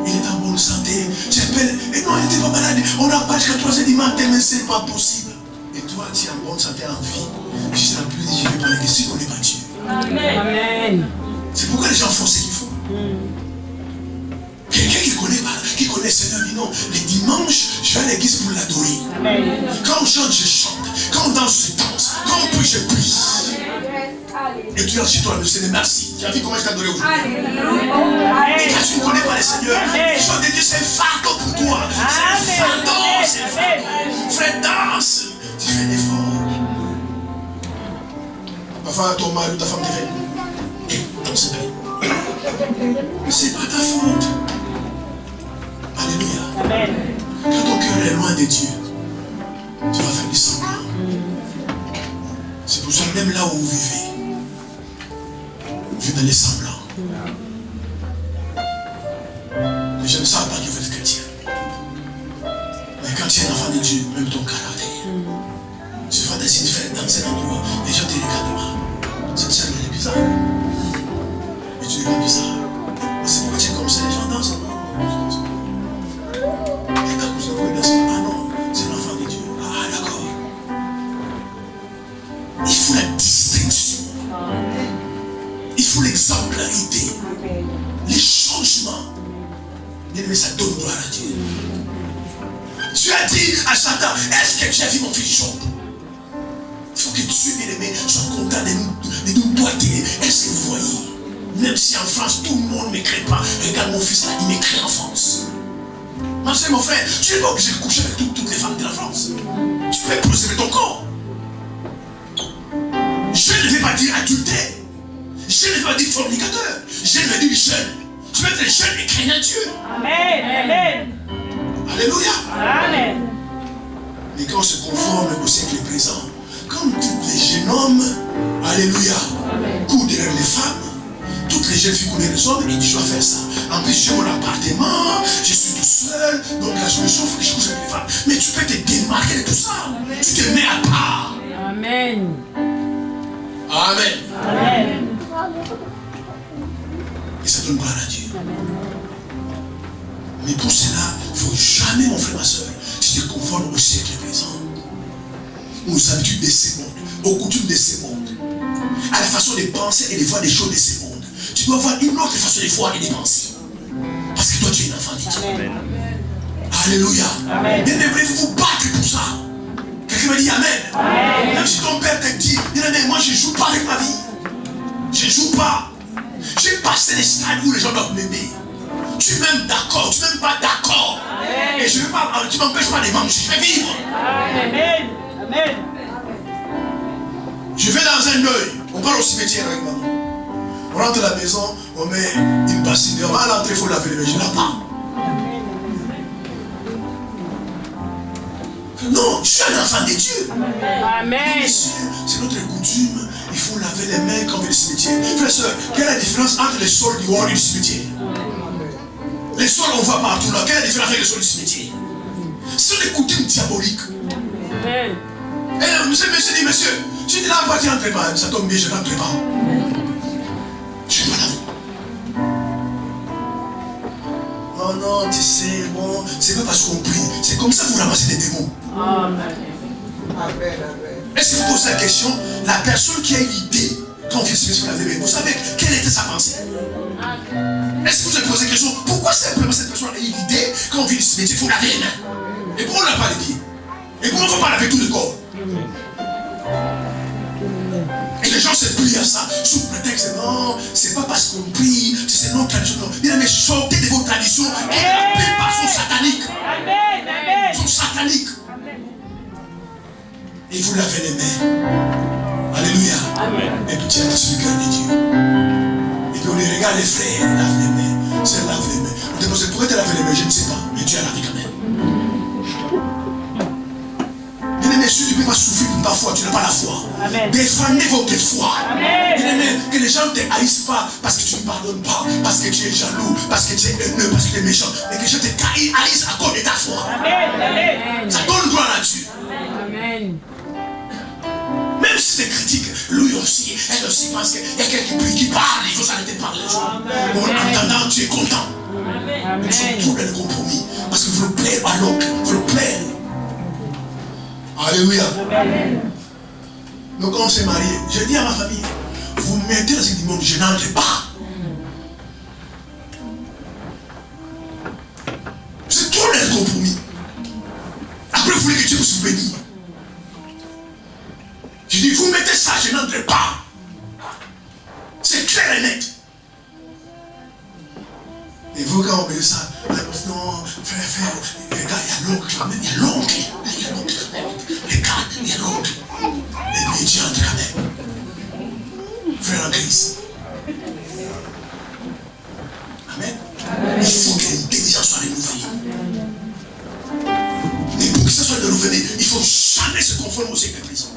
Il est en bonne santé. J'appelle, et non, il n'était pas malade. On n'a pas jusqu'à 3h du matin, mais c'est pas possible. Et toi, tu es en bonne santé, en vie. Je ne serai plus dit, je vais parler de si on n'est pas Dieu. Amen. Amen. C'est pourquoi les gens font ce qu'ils font. le Seigneur dit non, les dimanches, je vais à l'église pour l'adorer. Quand on chante, je chante. Quand on danse, je danse. Quand on prie, je prie. Et tu es chez toi, le Seigneur, merci. Tu as vu comment je t'ai adoré aujourd'hui. Et quand tu ne connais pas le Seigneur, les choses de Dieu, c'est un fardeau pour toi. C'est un fardeau, c'est un fardeau. Frère, danse. Tu fais l'effort. Parfois, ton mari ou ta femme te fait. Danse bien. Mais c'est pas ta faute. Alléluia. Quand ton cœur est loin de Dieu, tu vas faire du semblant. C'est pour ça, même là où vous vivez, vous dans les semblants. Mais je ne sais pas que vous êtes chrétien. Mais quand tu es un enfant de Dieu, même ton caractère, tu vas dans une fête, dans un endroit, les gens te regardent mal. Cette scène elle est bizarre. Et tu es pas bizarre. C'est pourquoi tu es comme ça, les gens dansent. Et quand vous avez dansé, ah non, c'est l'enfant de Dieu. Ah d'accord. Il faut la distinction. Il faut l'exemplarité. Les changements. Bien aimé, ça donne gloire à Dieu. Tu as dit à Satan, est-ce que tu as vu mon fils Job? Il faut que Dieu, bien aimé, soit content de nous boiter. Est-ce que vous voyez? Même si en France, tout le monde ne m'écrit pas. Regarde mon fils là, il m'écrit en France. Ma soeur, mon frère, tu n'es pas obligé de coucher avec toutes les femmes de la France. Tu peux préserver ton corps. Je ne vais pas dire adultère. Je ne vais pas dire fornicateur. Je ne vais dire jeune. Tu veux être jeune et craignant Dieu. Amen. Amen. Alléluia. Amen. Mais quand on se conforme au siècle présent, comme tous les jeunes hommes, alléluia, courent derrière les femmes, toutes les jeunes filles courent derrière les hommes, et tu dois faire ça. En plus, j'ai mon appartement, je suis tout seul, donc là je me chauffe, je couche avec les femmes. Mais tu peux te démarquer de tout ça. Tu te mets à part. Amen. Amen. Amen. Et ça donne gloire à Dieu. Mais pour cela, il ne faut jamais, mon frère, ma soeur, tu te conformes au siècle présent, aux habitudes de ce monde, aux coutumes de ce monde, à la façon de penser et de voir des choses de ce monde. Tu dois avoir une autre façon de voir et de penser. Parce que toi, tu es un enfant de Dieu. Alléluia. Bien aimé, vous vous battez pour ça. Quelqu'un me dit Amen. Même si ton père te dit, moi je ne joue pas avec ma vie. Je ne joue pas. J'ai passé les stades où les gens doivent m'aimer. Tu m'aimes d'accord, tu m'aimes pas d'accord. Et je ne veux pas, tu m'empêches pas de manger, je vais vivre. Amen. Amen. Je vais dans un deuil, on part au cimetière avec maman. On rentre à la maison, on met une bassine dehors. À l'entrée, il faut laver les mains, je ne la pas. Non, je suis un enfant de Dieu. Amen. C'est notre coutume. Il faut laver les mains quand on vient au cimetière. Frère, soeur, quelle est la différence entre les sols du hall et du cimetière? Les sols, on voit partout là. Quelle est la différence avec les sols du cimetière? Ce sont des coutumes diaboliques. Amen. Et monsieur dit, monsieur, je dis là, pas tu rentres pas. Ça tombe bien, je ne rentre pas. Je ne vais pas laver. Oh non, tu sais, bon, c'est pas parce qu'on prie. C'est comme ça que vous ramassez des démons. Amen. Est-ce que vous posez la question, la personne qui a eu l'idée quand on vient se laver les mains, vous savez quelle était sa pensée? Est-ce que vous avez posé la question, pourquoi simplement cette personne a eu l'idée quand on vient se mettre, il faut laver les mains? Et pourquoi on ne lave pas les pieds? Et pourquoi on ne faut pas laver tout le corps? Et les gens se plient à ça sous prétexte, non, c'est pas parce qu'on prie, c'est notre tradition. Bien mais sortez de vos traditions et la plupart sont sataniques. Amen. Amen. Sont sataniques. Et vous lavez les mains. Alléluia. Amen. Et puis tu as celui qui a dit Dieu. Et puis on les regarde, les frères, lave les mains. C'est lave les mains. On te demande pourquoi tu as lavé les mains, je ne sais pas. Mais tu as lavé quand même. Bien-aimé, si tu ne peux pas souffrir pour ta foi, tu n'as pas la foi. Amen. Défendez votre foi. Amen. Bien-aimé, que les gens ne te haïssent pas parce que tu ne pardonnes pas, parce que tu es jaloux, parce que tu es haineux, parce que tu es méchant. Mais que les gens te haïssent à cause de ta foi. Amen. Amen. Ça donne gloire à Dieu. Amen. Même si tu critiques, lui aussi, elle aussi pense qu'il y a quelqu'un qui parle, il faut s'arrêter de parler. En entendant, tu es content. Nous sommes tous dans le compromis. Parce que vous le plaire à l'autre, vous le plaire. Alléluia. Donc quand on s'est marié, j'ai dit à ma famille, vous me mettez dans ce monde, je n'entre pas. C'est dis, vous mettez ça, je n'entrerai pas. C'est clair et net. Et vous, quand on met ça, non, frère, regarde, il y a l'oncle, il y a l'oncle, regarde, il y a l'oncle. Et puis Dieu entre quand même. Frère en Christ. Amen. Il faut que l'intelligence soit renouvelée. Mais pour que ça soit renouvelé, il ne faut jamais se conformer au secret présent.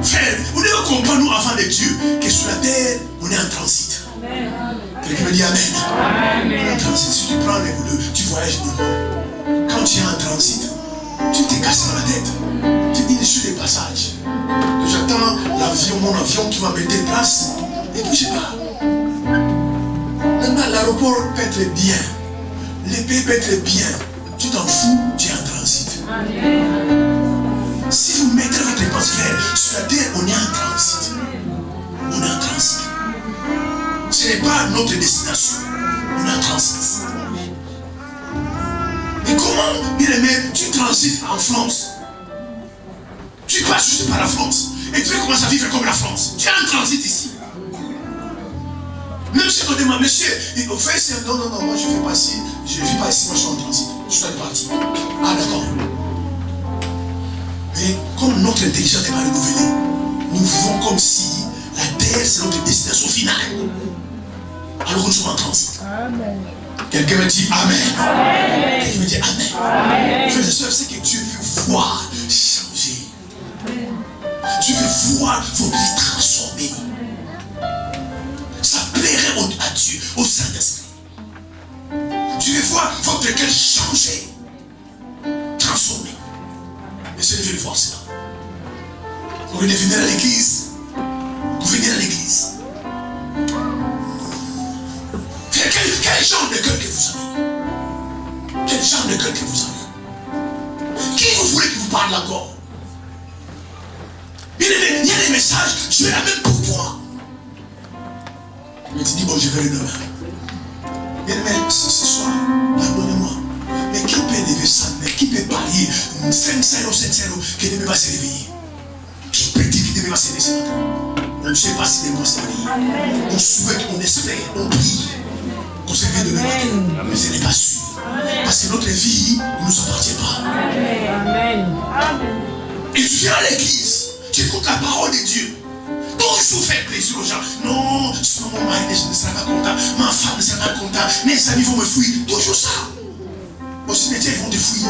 Frère, vous devez comprendre, nous, enfants de Dieu, que sur la terre, on est en transit. Quelqu'un me dit Amen. Amen. En transit, si tu prends les boules, tu voyages de loin. Quand tu es en transit, tu t'es cassé dans la tête. Tu dis, je suis des passages. J'attends l'avion, mon avion qui va me déplacer. Et puis je pars. Maintenant, l'aéroport peut être bien. Les pays peuvent être bien. Tu t'en fous, tu es en transit. Si vous mettez votre réponse claire, sur la terre, on est en transit. On est en transit. Ce n'est pas notre destination. On est en transit. Mais comment, bien aimé, tu transites en France? Tu passes juste par la France. Et tu commences à vivre comme la France. Tu es en transit ici. Même si on demande, monsieur, au fait, c'est non, moi je ne fais pas ici. Je ne vis pas ici, moi je suis en transit. Je suis parti. Ah, d'accord. Mais comme notre intelligence n'est pas renouvelée, nous vivons comme si la terre c'est notre destination finale. Alors nous sommes en transit. Amen. Quelqu'un me dit Amen. Amen. Quelqu'un me dit Amen. Frères et sœurs, c'est que Dieu veut voir changer. Dieu veut voir vos vies transformées. Ça plairait à Dieu, au Saint-Esprit. Dieu veut voir votre cœur changer, transformé. Et je veux le voir cela. Vous venez venir à l'église. Vous venez à l'église. Quel genre de cœur que vous avez? Quel genre de cœur que vous avez? Qui vous voulez que vous parle encore? Il y a des messages, Dieu est la même pour toi. Mais tu dis, bon, je vais le demain. Bien aimé, ce soir, pardonnez-moi. Mais qui peut lever ça? Mais qui peut parier 5 euros, 7 euros que demain va se réveiller? Qui peut dire que demain va se réveiller ce matin? On ne sait pas si demain va se réveiller. On souhaite, on espère, on prie. On se réveille demain matin. Mais ce n'est pas sûr. Parce que notre vie ne nous appartient pas. Amen. Et tu viens à l'église, tu écoutes la parole de Dieu. Toujours faire plaisir aux gens. Non, sinon mon mari ne sera pas content, ma femme ne sera pas contente, mes amis vont me fuir. Toujours ça. Au cimetière, ils vont te fuir.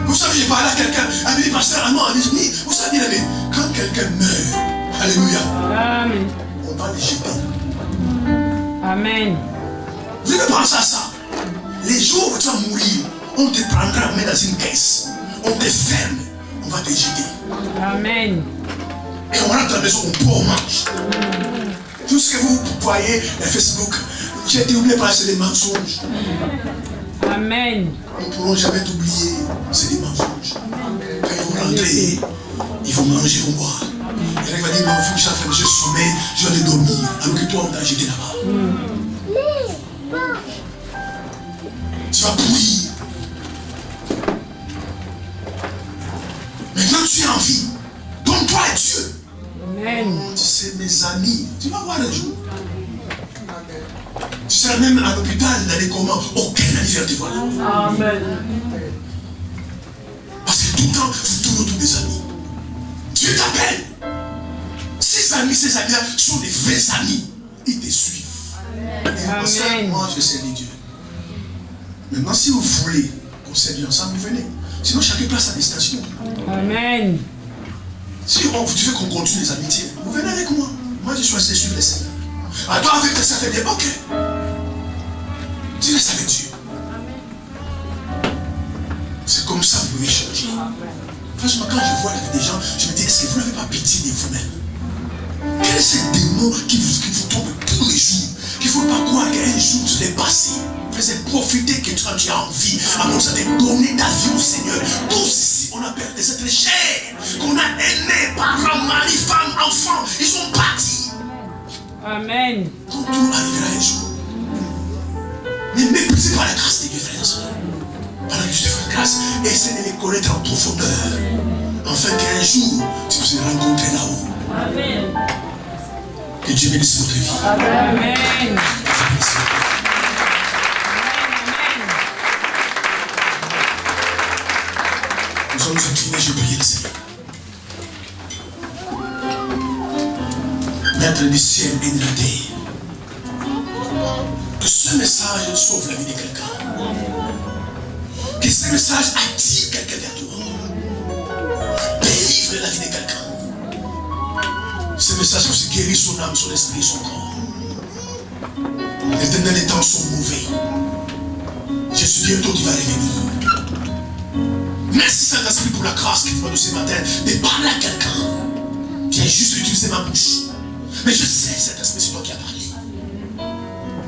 Vous savez, j'ai parlé à quelqu'un, à mes pasteurs, à moi, à mes amis. Vous savez, quand quelqu'un meurt, alléluia, Amen. on va le jeter. Amen. Vous devez penser à ça. Les jours où tu vas mourir, on te prendra main dans une caisse. On te ferme. On va te jeter. Amen. Et on rentre à la maison, on boit, on mange. Tout ce que vous voyez sur Facebook, j'ai dit, n'oubliez pas, c'est des mensonges. Amen. Nous ne pourrons jamais t'oublier, c'est des mensonges. Quand ils vont rentrer, ils vont manger, ils vont boire. Et là, il va dire, non, il faut que j'aille faire le sommeil, je vais aller dormir. Alors que toi, on t'a jeté là-bas. Tu vas pourrir. Maintenant, tu es en vie. Donne-toi à Dieu. Amen. Tu sais, mes amis, tu vas voir un jour. Tu seras même à l'hôpital, dans les comas, aucun ami ne te voir. Amen. Parce que tout le temps, vous tournez autour des amis. Dieu t'appelle. Ces amis-là sont des vrais amis. Ils te suivent. Et parce que moi, je sais Dieu. Maintenant, si vous voulez qu'on s'aide ensemble, vous venez. Sinon, chacun place sa destination. Amen. Si tu veux qu'on continue les amitiés, vous venez avec moi. Moi, j'ai choisi de suivre les Seigneurs. À toi, avec tes certains, ok. Tu restes avec Dieu. C'est comme ça que vous pouvez changer. Franchement, quand je vois la vie des gens, je me dis, est-ce que vous n'avez pas pitié de vous-même? Quel est ce démon qui vous tombe tous les jours? Qu'il ne faut pas croire qu'un jour tu l'es passé. Faisait profiter que tu as envie. Alors ça t'a donné ta vie au Seigneur. Tous ici, on a perdu des êtres chers. Qu'on a aimés, parents, mari, femme, enfants. Ils sont partis. Amen. Quand tout arrivera un jour. Ne méprisez pas la grâce de Dieu, frères et sœurs. Pendant que je te fais grâce. grâce. Essaie de les connaître en profondeur. Afin qu'un jour, tu puisses les rencontrer là-haut. Amen. Que Dieu bénisse votre vie. Amen. Nous sommes inclinés, je prie le Seigneur. Maître du ciel et de la terre. Que ce message sauve la vie de quelqu'un. Que ce message attire quelqu'un vers toi. Délivre la vie de quelqu'un. Ce message aussi guérit son âme, son esprit et son corps. L'éternel, les temps sont mauvais. Jésus, bientôt tu vas revenir. Merci Saint-Esprit pour la grâce que tu m'as donnée ce matin de parler à quelqu'un. Tu as juste utilisé ma bouche. Mais je sais, Saint-Esprit, c'est toi qui as parlé.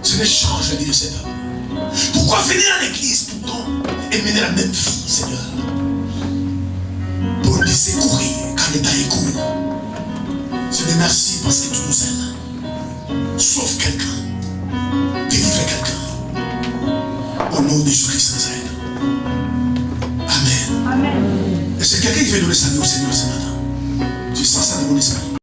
Ce n'est change la vie de cet homme. Pourquoi venir à l'église tout le temps et mener la même vie, Seigneur? Paul disait courir quand le temps est court. Seigneur, merci parce que tu nous aimes. Sauve quelqu'un. Délivre quelqu'un. Au nom de Jésus-Christ, aide. Amen. Amen. Et c'est quelqu'un qui veut donner sa vie au Seigneur ce matin. Je sens ça dans mon esprit.